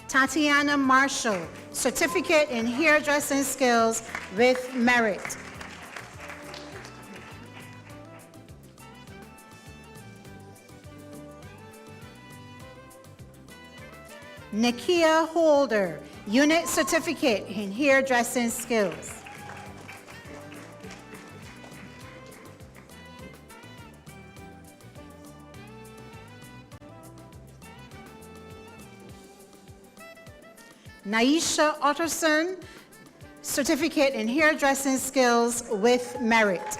Tatiana Marshall, Certificate in Hairdressing Skills with Merit. Nikia Holder, Unit Certificate in Hairdressing Skills. Naisha Otterson, Certificate in Hairdressing Skills with Merit.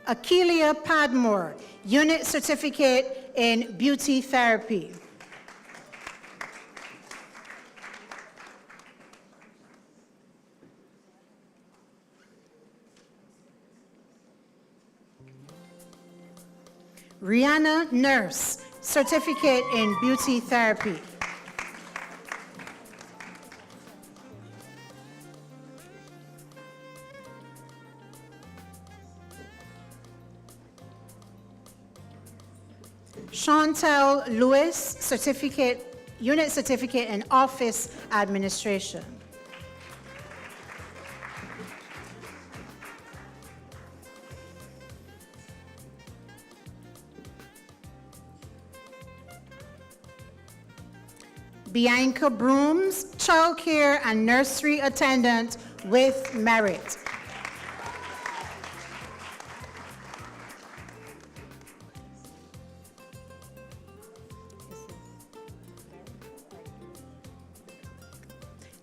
Akeelia Padmore, Unit Certificate in Beauty Therapy. Rihanna Nurse, Certificate in Beauty Therapy. Chantel Lewis, Unit Certificate in Office Administration. Bianca Brooms, Childcare and Nursery Attendant with Merit.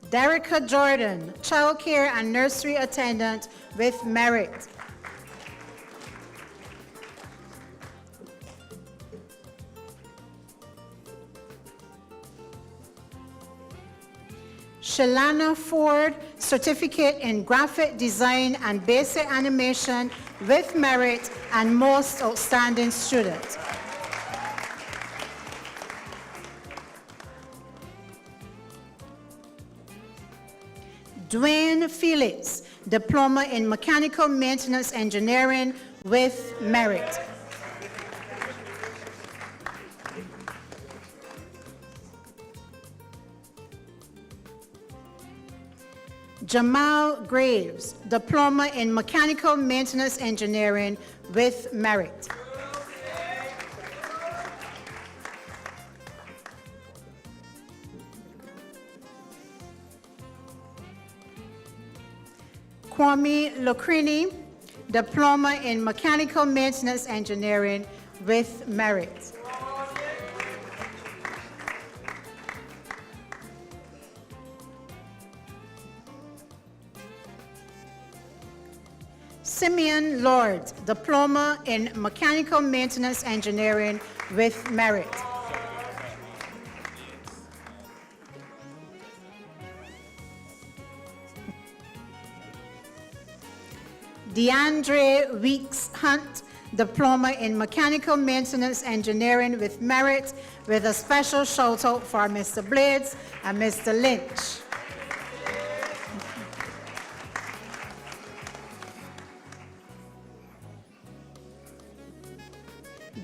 Derica Jordan, Childcare and Nursery Attendant with Merit. Shalana Ford, Certificate in Graphic Design and Basic Animation with Merit and Most Outstanding Student. Dwayne Felix, Diploma in Mechanical Maintenance Engineering with Merit. Jamal Graves, Diploma in Mechanical Maintenance Engineering with Merit. Kwame Locrini, Diploma in Mechanical Maintenance Engineering with Merit. Simeon Lord, Diploma in Mechanical Maintenance Engineering with Merit. DeAndre Weeks Hunt, Diploma in Mechanical Maintenance Engineering with Merit, with a special shout out for Mr. Blades and Mr. Lynch.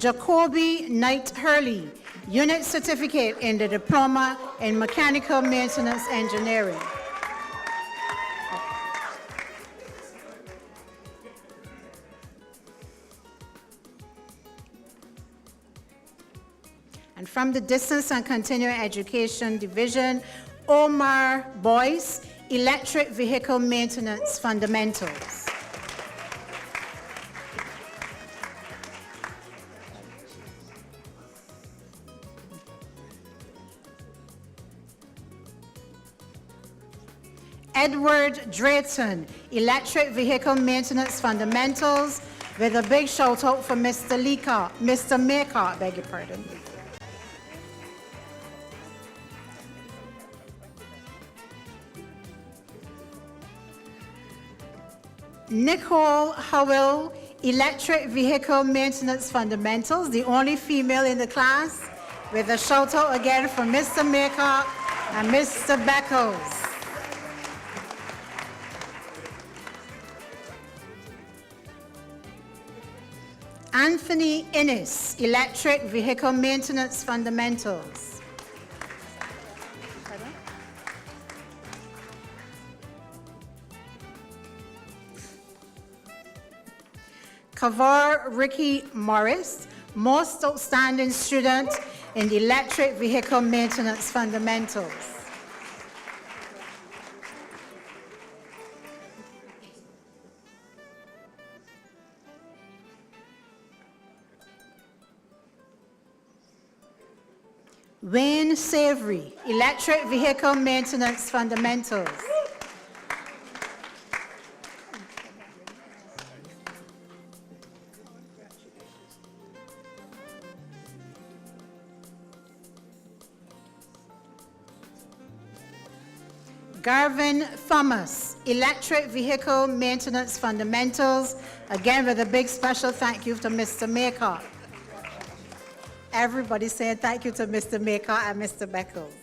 Jacoby Knight Hurley, Unit Certificate in the Diploma in Mechanical Maintenance Engineering. And from the Distance and Continuing Education Division, Omar Boyce, Electric Vehicle Maintenance Fundamentals. Edward Drayton, Electric Vehicle Maintenance Fundamentals, with a big shout out for Mr. Maycott, beg your pardon. Nicole Howell, Electric Vehicle Maintenance Fundamentals, the only female in the class, with a shout out again for Mr. Maycott and Mr. Beckles. Anthony Innes, Electric Vehicle Maintenance Fundamentals. Kavar Ricky Morris, Most Outstanding Student in the Electric Vehicle Maintenance Fundamentals. Wayne Savory, Electric Vehicle Maintenance Fundamentals. Garvin Thomas, Electric Vehicle Maintenance Fundamentals, again with a big special thank you to Mr. Maycott. Everybody saying thank you to Mr. Maycott and Mr. Beckles.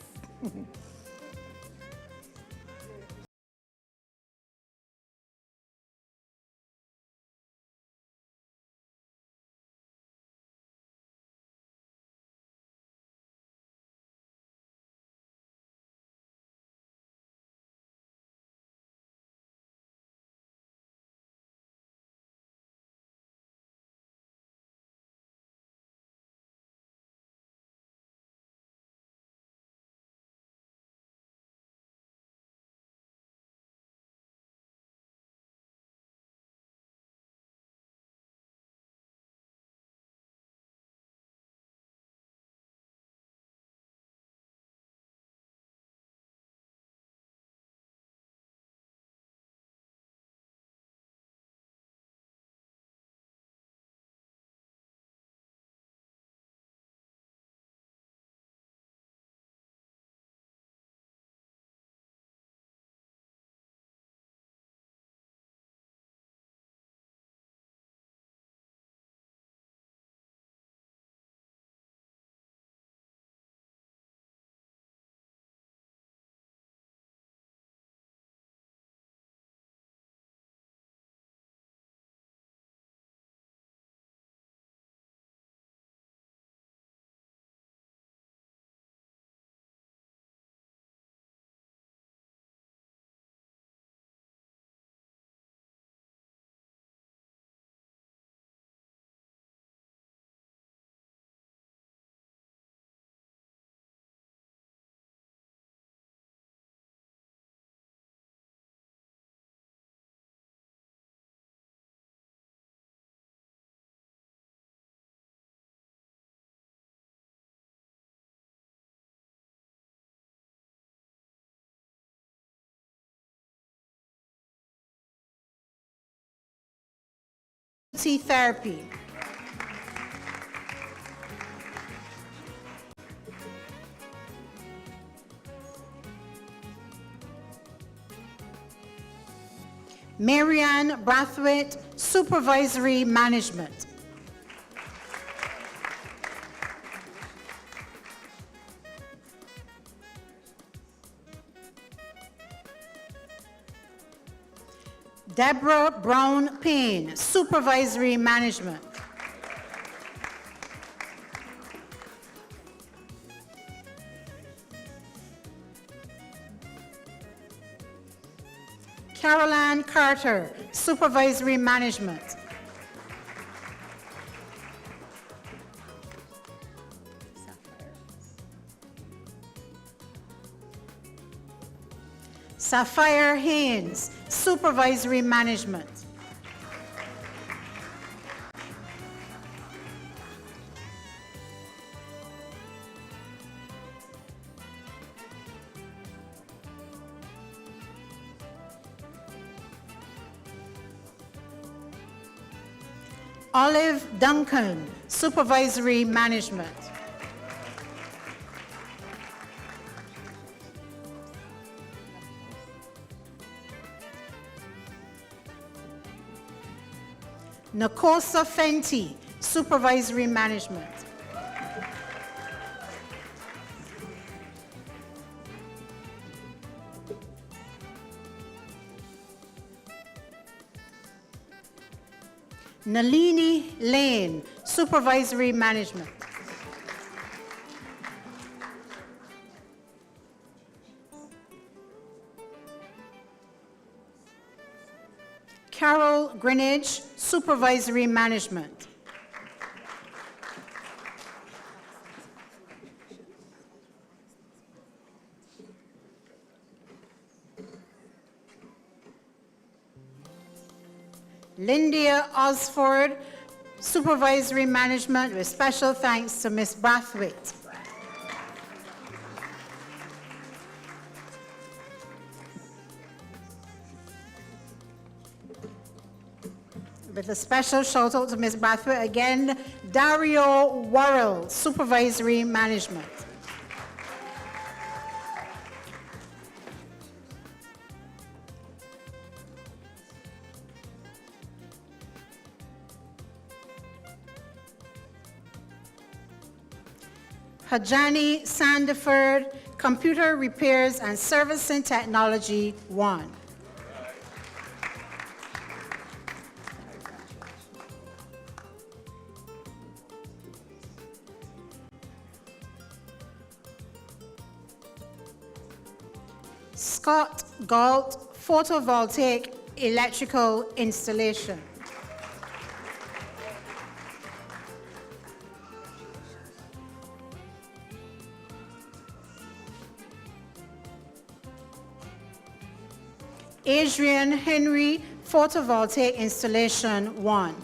beauty therapy. Marianne Brathwaite, supervisory management. Deborah Brown Payne, supervisory management. Caroline Carter, supervisory management. Sapphire Haynes, supervisory management. Olive Duncan, supervisory management. Nakosa Fenty, supervisory management. Nalini Lane, supervisory management. Carol Greenidge, supervisory management. Lyndia Osford, supervisory management, with special thanks to Ms. Brathwaite. With a special shout out to Ms. Brathwaite, again, Dario Worrell, supervisory management. Hajani Sandiford, computer repairs and servicing technology 1. Scott Galt, photovoltaic electrical installation. Adrian Henry, photovoltaic installation 1.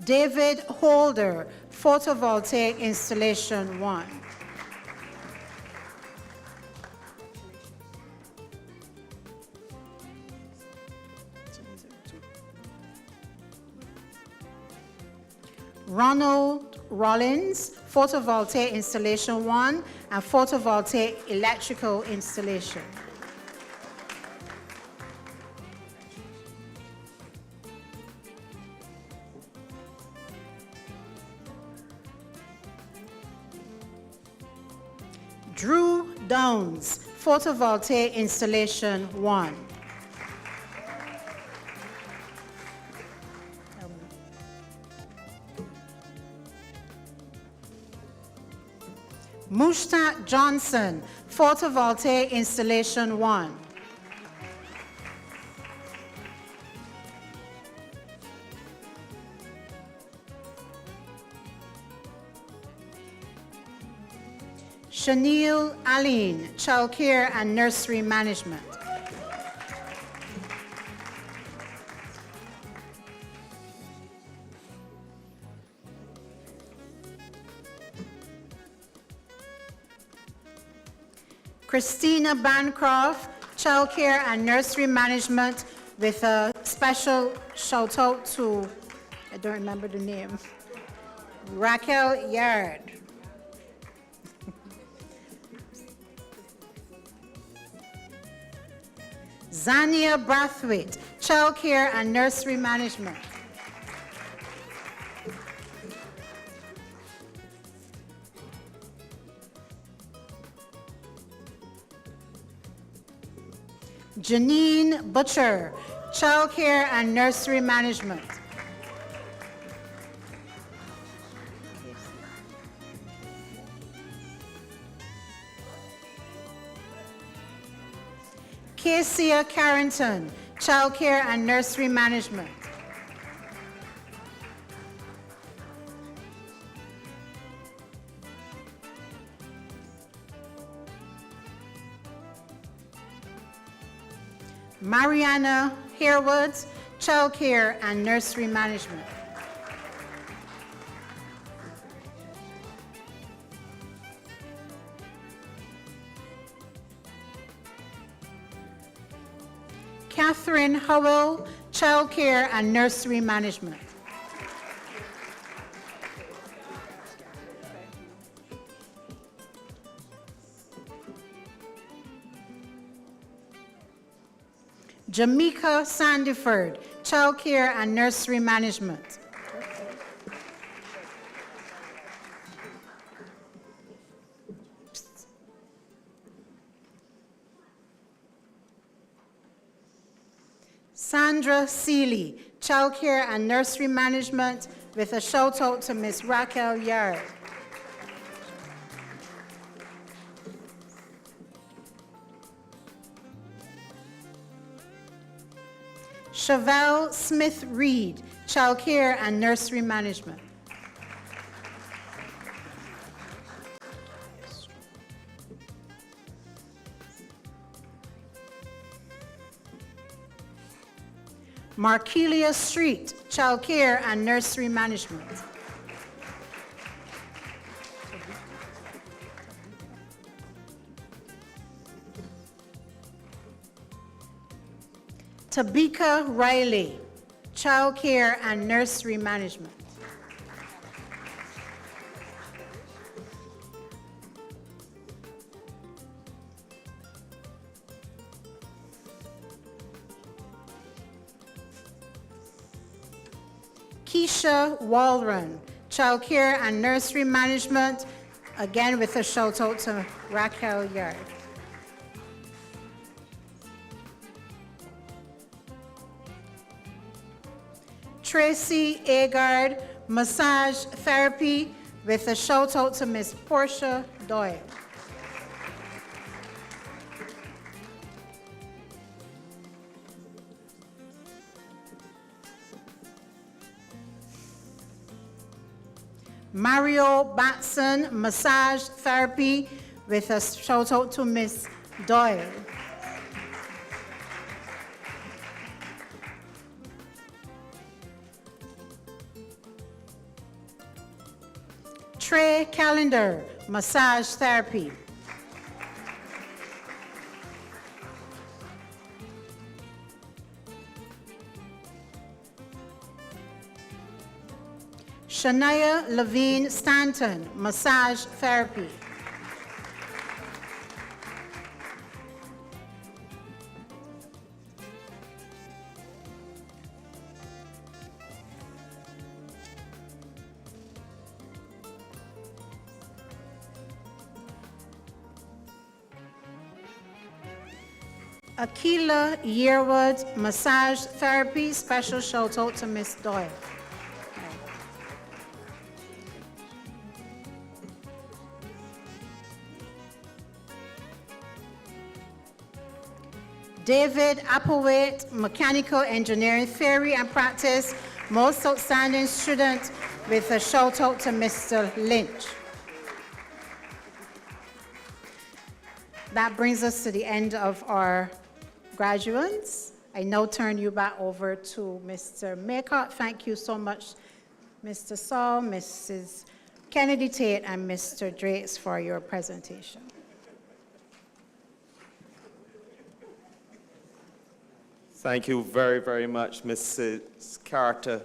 David Holder, photovoltaic installation 1. Ronald Rollins, photovoltaic installation 1 and photovoltaic electrical installation. Drew Downs, photovoltaic installation 1. Mushtaq Johnson, photovoltaic installation 1. Shaniel Aline, childcare and nursery management. Christina Bancroft, Childcare and Nursery Management, with a special shout out to, I don't remember the name, Raquel Yard. Zania Brathwaite, Childcare and Nursery Management. Janine Butcher, Childcare and Nursery Management. Casey Carrington, Childcare and Nursery Management. Mariana Harewood, Childcare and Nursery Management. Catherine Howell, Childcare and Nursery Management. Jamaica Sandiford, Childcare and Nursery Management. Sandra Seeley, Childcare and Nursery Management, with a shout out to Miss Raquel Yard. Chevelle Smith-Reed, Childcare and Nursery Management. Markelia Street, Childcare and Nursery Management. Tabika Riley, Childcare and Nursery Management. Keisha Walrun, Childcare and Nursery Management, again with a shout out to Raquel Yard. Tracy Agard, Massage Therapy, with a shout out to Miss Portia Doyle. Mario Batson, Massage Therapy, with a shout out to Miss Doyle. Trey Calendar, Massage Therapy. Shania Levine Stanton, Massage Therapy. Akila Yearwood, Massage Therapy, special shout out to Miss Doyle. David Applewaite, Mechanical Engineering Theory and Practice, most outstanding student, with a shout out to Mr. Lynch. That brings us to the end of our graduates. I now turn you back over to Mr. Maycott. Thank you so much, Mr. Saul, Mrs. Kennedy Tate, and Mr. Drakes for your presentation. Thank you very, very much, Mrs. Carter.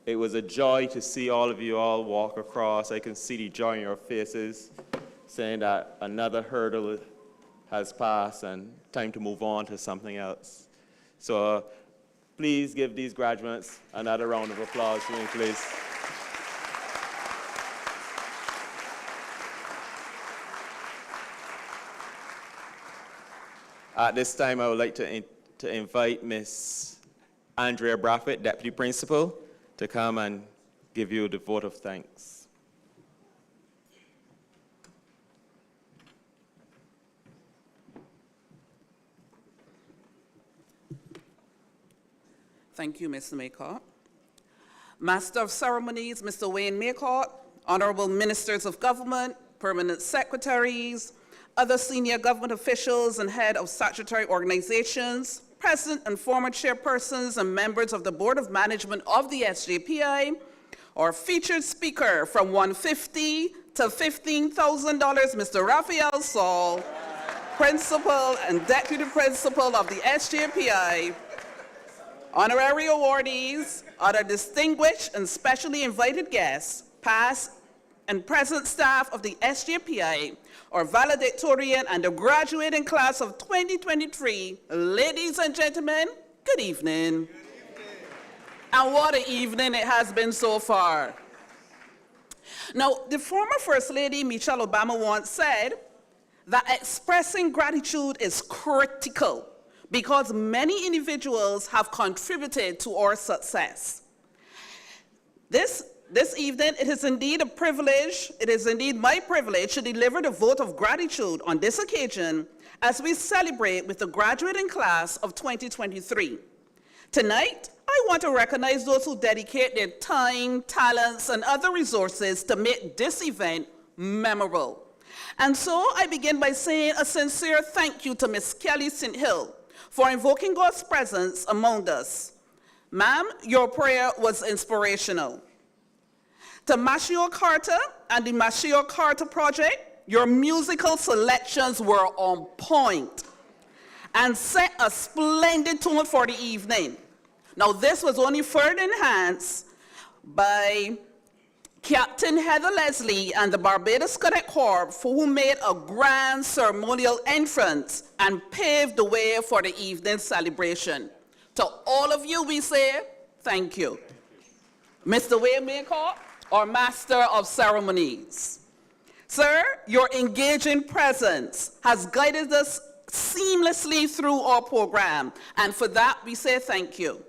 It was a joy to see all of you all walk across. I can see the joy in your faces, saying that another hurdle has passed and time to move on to something else. So please give these graduates another round of applause for me, please. At this time, I would like to invite Ms. Andrea Braffett, Deputy Principal, to come and give you the vote of thanks. Thank you, Mr. Maycock. Master of Ceremonies, Mr. Wayne Maycock, Honorable Ministers of Government, Permanent Secretaries, other senior government officials and head of statutory organizations, present and former chairpersons and members of the Board of Management of the SJPI, our featured speaker from $150 to $15,000, Mr. Raphael Saul, Principal and Deputy Principal of the SJPI, honorary awardees, other distinguished and specially invited guests, past and present staff of the SJPI, our valedictorian and the graduating class of 2023, ladies and gentlemen, good evening. Good evening. And what an evening it has been so far. Now, the former First Lady, Michelle Obama, once said that expressing gratitude is critical because many individuals have contributed to our success. This evening, it is indeed a privilege, it is indeed my privilege to deliver the vote of gratitude on this occasion as we celebrate with the graduating class of 2023. Tonight, I want to recognize those who dedicate their time, talents, and other resources to make this event memorable. And so I begin by saying a sincere thank you to Ms. Kelly St. Hill for invoking God's presence among us. Ma'am, your prayer was inspirational. To Machio Carter and the Machio Carter Project, your musical selections were on point and set a splendid tone for the evening. Now, this was only further enhanced by Captain Heather Leslie and the Barbados Cadet Corps, who made a grand ceremonial entrance and paved the way for the evening celebration. To all of you, we say thank you. Mr. Wayne Maycock, our Master of Ceremonies. Sir, your engaging presence has guided us seamlessly through our program, and for that we say thank you.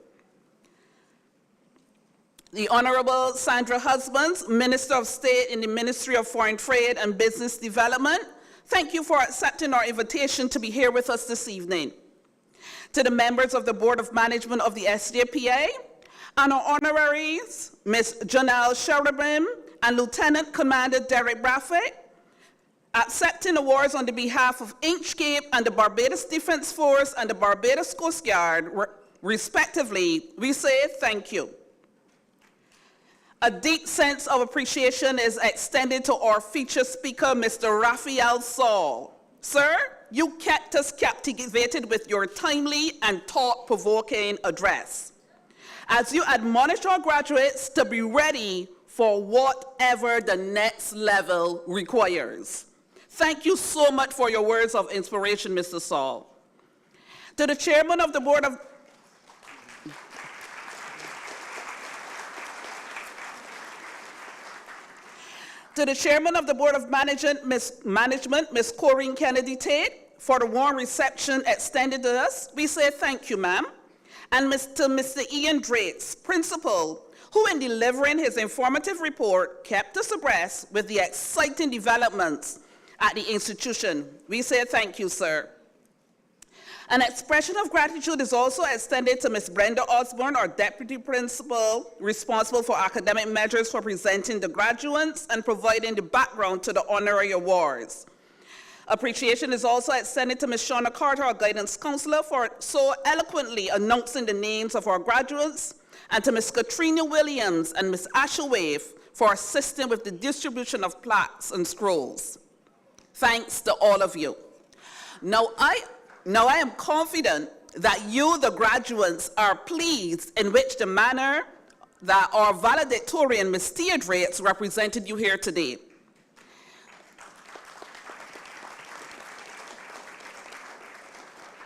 The Honorable Sandra Husbands, Minister of State in the Ministry of Foreign Trade and Business Development, thank you for accepting our invitation to be here with us this evening. To the members of the Board of Management of the SJPA, and our honoraries, Ms. Janelle Sheridan and Lieutenant Commander Derek Braffett, accepting awards on the behalf of Inchcape and the Barbados Defense Force and the Barbados Coast Guard, respectively, we say thank you. A deep sense of appreciation is extended to our featured speaker, Mr. Raphael Saul. Sir, you kept us captivated with your timely and thought-provoking address, as you admonish our graduates to be ready for whatever the next level requires. Thank you so much for your words of inspiration, Mr. Saul. To the Chairman of the Board of Management, Ms. Corinne Kennedy Tate, for the warm reception extended to us, we say thank you, ma'am. And to Mr. Ian Drakes, Principal, who in delivering his informative report kept us abreast with the exciting developments at the institution. We say thank you, sir. An expression of gratitude is also extended to Ms. Brenda Osborne, our Deputy Principal, responsible for academic measures for presenting the graduates and providing the background to the honorary awards. Appreciation is also extended to Ms. Shauna Carter, our guidance counselor, for so eloquently announcing the names of our graduates, and to Ms. Katrina Williams and Ms. Asha Wave for assisting with the distribution of plaques and scrolls. Thanks to all of you. Now, Now, I am confident that you, the graduates, are pleased in which the manner that our valedictorian, Ms. Theodrates, represented you here today.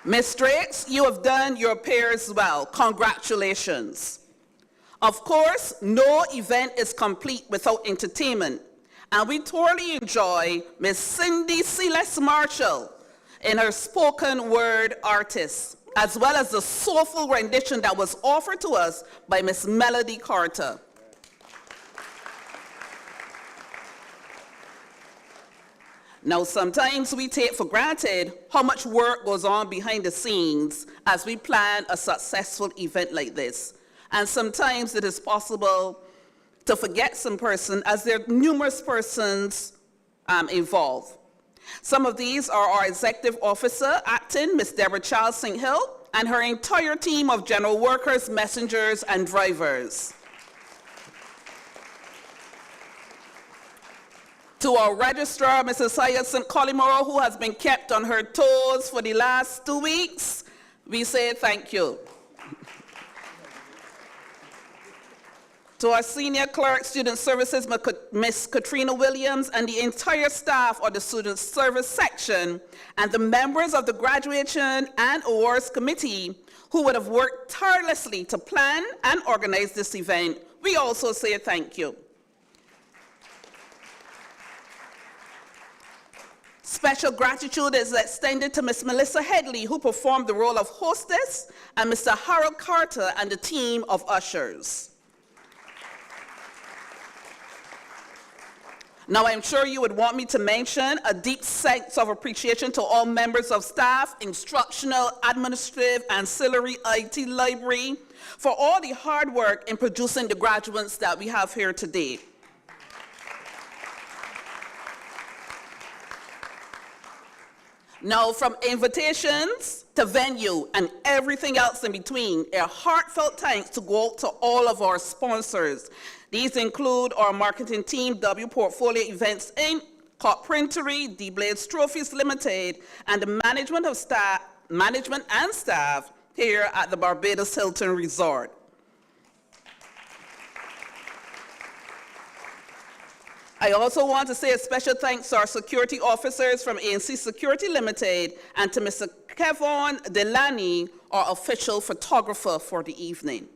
Ms. Straits, you have done your peers well. Congratulations. Of course, no event is complete without entertainment, and we thoroughly enjoy Ms. Cindy Celeste Marshall in her spoken word artist, as well as the soulful rendition that was offered to us by Ms. Melody Carter. Now, sometimes we take for granted how much work goes on behind the scenes as we plan a successful event like this. And sometimes it is possible to forget some person as there are numerous persons involved. Some of these are our Executive Officer, Acting, Ms. Deborah Charles St. Hill, and her entire team of general workers, messengers, and drivers. To our registrar, Mrs. Hyacinth Collymore, who has been kept on her toes for the last 2 weeks, we say thank you. To our senior clerk, Student Services, Ms. Katrina Williams, and the entire staff of the Student Service section, and the members of the Graduation and Awards Committee who would have worked tirelessly to plan and organize this event, we also say thank you. Special gratitude is extended to Ms. Melissa Headley, who performed the role of hostess, and Mr. Harold Carter and the team of ushers. Now, I'm sure you would want me to mention a deep sense of appreciation to all members of staff, instructional, administrative, ancillary, IT, library, for all the hard work in producing the graduates that we have here today. Now, from invitations to venue and everything else in between, a heartfelt thanks to go out to all of our sponsors. These include our marketing team, W Portfolio Events Inc., Cop Printery, D Blades Trophies Limited, and the management and staff here at the Barbados Hilton Resort. I also want to say a special thanks to our security officers from ANC Security Limited and to Mr. Kevon Delany, our official photographer for the evening.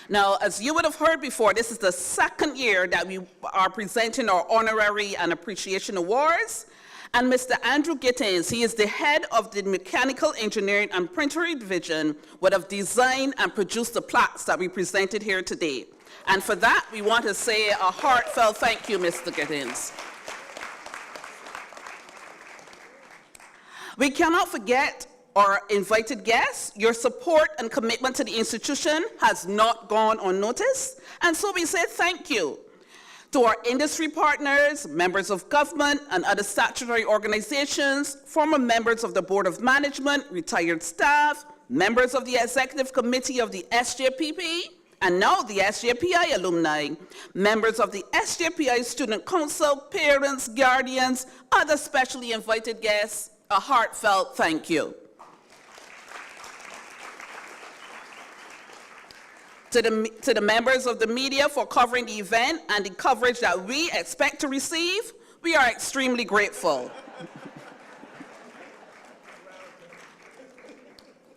Now, as you would have heard before, this is the second year that we are presenting our honorary and appreciation awards. And Mr. Andrew Gittins, he is the head of the Mechanical Engineering and Printery Division, would have designed and produced the plaques that we presented here today. And for that, we want to say a heartfelt thank you, Mr. Gittins. We cannot forget our invited guests. Your support and commitment to the institution has not gone unnoticed, and so we say thank you. To our industry partners, members of government, and other statutory organizations, former members of the Board of Management, retired staff, members of the Executive Committee of the SJPI, and now the SJPI alumni, members of the SJPI Student Council, parents, guardians, other specially invited guests, a heartfelt thank you. To the members of the media for covering the event and the coverage that we expect to receive, we are extremely grateful.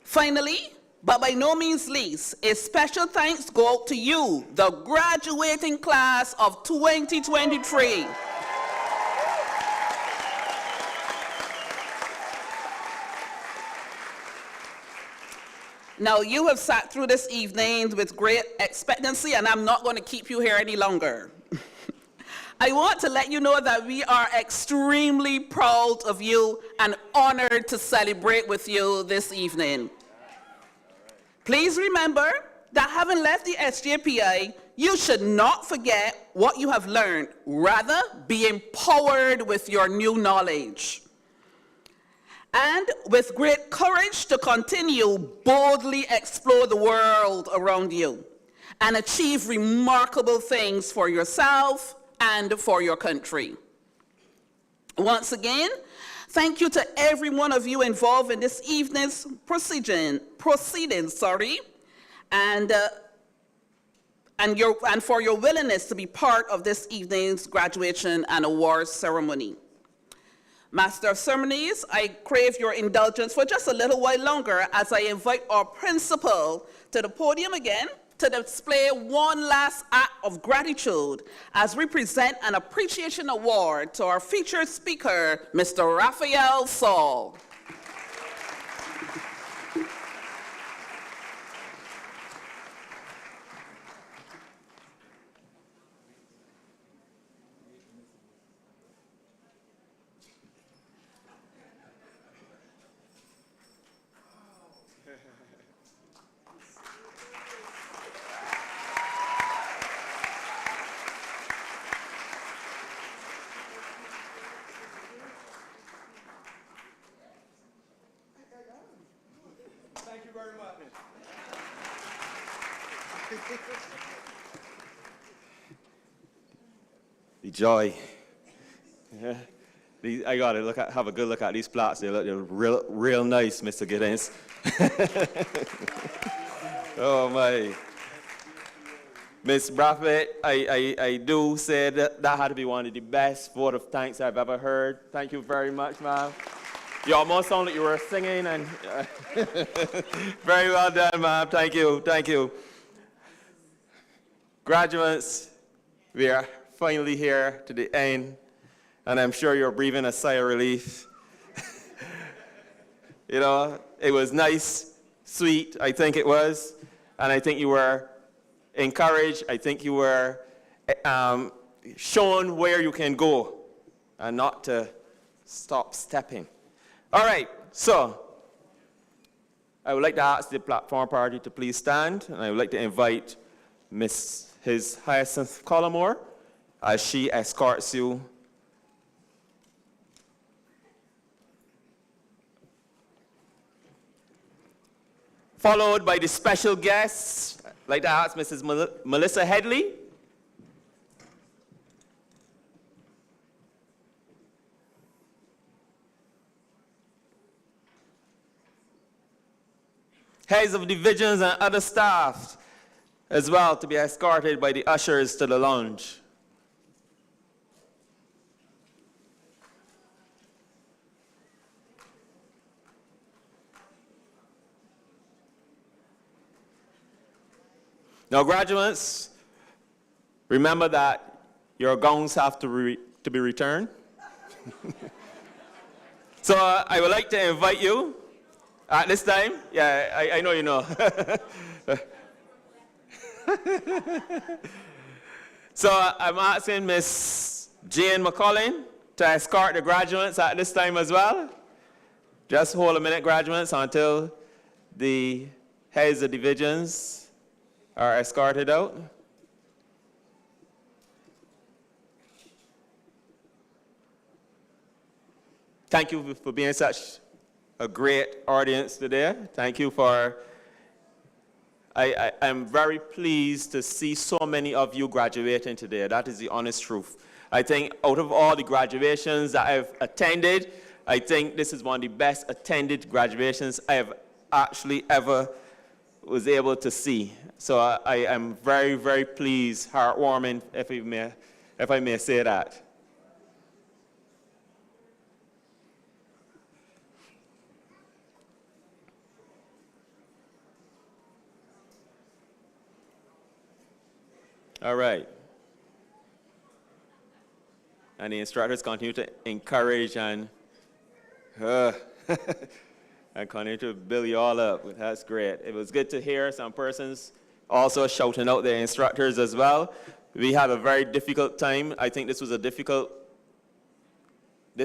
Finally, but by no means least, a special thanks go out to you, the graduating class of 2023. Now, you have sat through this evening with great expectancy, and I'm not going to keep you here any longer. I want to let you know that we are extremely proud of you and honored to celebrate with you this evening. Please remember that having left the SJPI, you should not forget what you have learned. Rather, be empowered with your new knowledge. And with great courage to continue boldly explore the world around you and achieve remarkable things for yourself and for your country. Once again, thank you to every one of you involved in this evening's proceedings, and for your willingness to be part of this evening's graduation and awards ceremony. Master of Ceremonies, I crave your indulgence for just a little while longer as I invite our principal to the podium again to display one last act of gratitude as we present an appreciation award to our featured speaker, Mr. Raphael Saul. Thank you very much. The joy. Yeah. I gotta have a good look at these plots. They're real nice, Mr. Giddens. Oh my. Miss Braffett, I do say that had to be one of the best vote of thanks I've ever heard. Thank you very much, ma'am. You almost sound like you were singing, and very well done, ma'am. Thank you, thank you. Graduates, we are finally here to the end, and I'm sure you're breathing a sigh of relief. You know, it was nice, sweet, I think it was, and I think you were encouraged. I think you were shown where you can go and not to stop stepping. All right, so I would like to ask the platform party to please stand, and I would like to invite His Hyacinth Collymore as she escorts you followed by the special guests. I'd like to ask Mrs. Melissa Headley. Heads of divisions and other staff as well to be escorted by the ushers to the lounge. Now, graduates, remember that your gowns have to be returned. So I would like to invite you at this time. Yeah, I know you know. So I'm asking Miss Jane McCollin to escort the graduates at this time as well. Just hold a minute, graduates, until the heads of divisions are escorted out. Thank you for being such a great audience today. Thank you for, I'm very pleased to see so many of you graduating today. That is the honest truth. I think out of all the graduations that I've attended, I think this is one of the best attended graduations I have actually ever was able to see. So I am very, very pleased, heartwarming, if I may say that. All right. And the instructors continue to encourage and continue to build you all up. That's great. It was good to hear some persons also shouting out their instructors as well. We had a very difficult time. I think this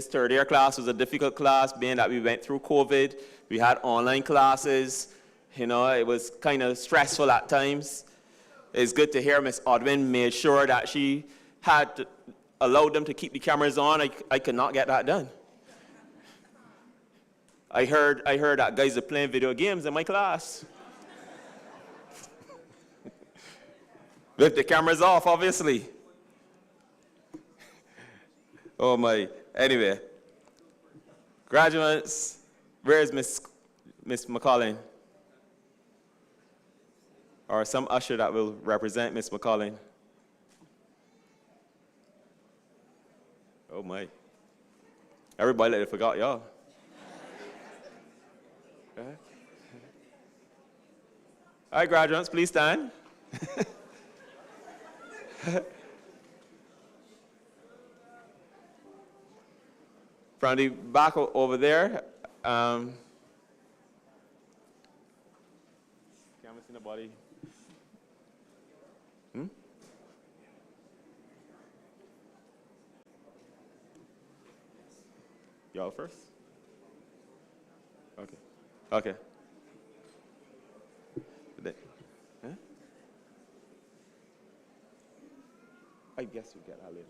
third year class was a difficult class, being that we went through COVID. We had online classes. You know, it was kind of stressful at times. It's good to hear Miss Odwin made sure that she had allowed them to keep the cameras on. I could not get that done. I heard that guys are playing video games in my class. With the cameras off, obviously. Oh my. Anyway, graduates, where is Miss McCollin? Or some usher that will represent Miss McCollin? Oh my. Everybody like they forgot y'all. All right, graduates, please stand. From the back over there, can't see nobody. Y'all first? Okay. Okay. Huh? I guess we get our later.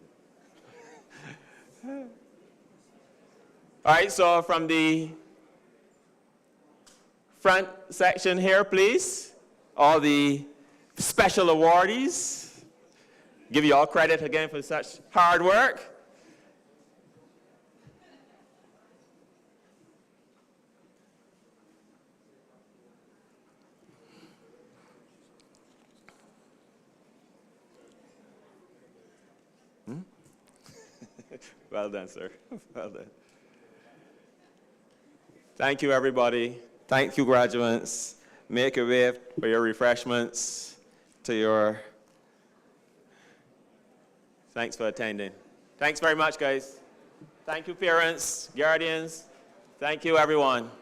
All right, so from the front section here, please, all the special awardees, give you all credit again for such hard work. Well done, sir. Well done. Thank you, everybody. Thank you, graduates. Make your way for your refreshments to your... Thanks for attending. Thanks very much, guys. Thank you, parents, guardians. Thank you, everyone.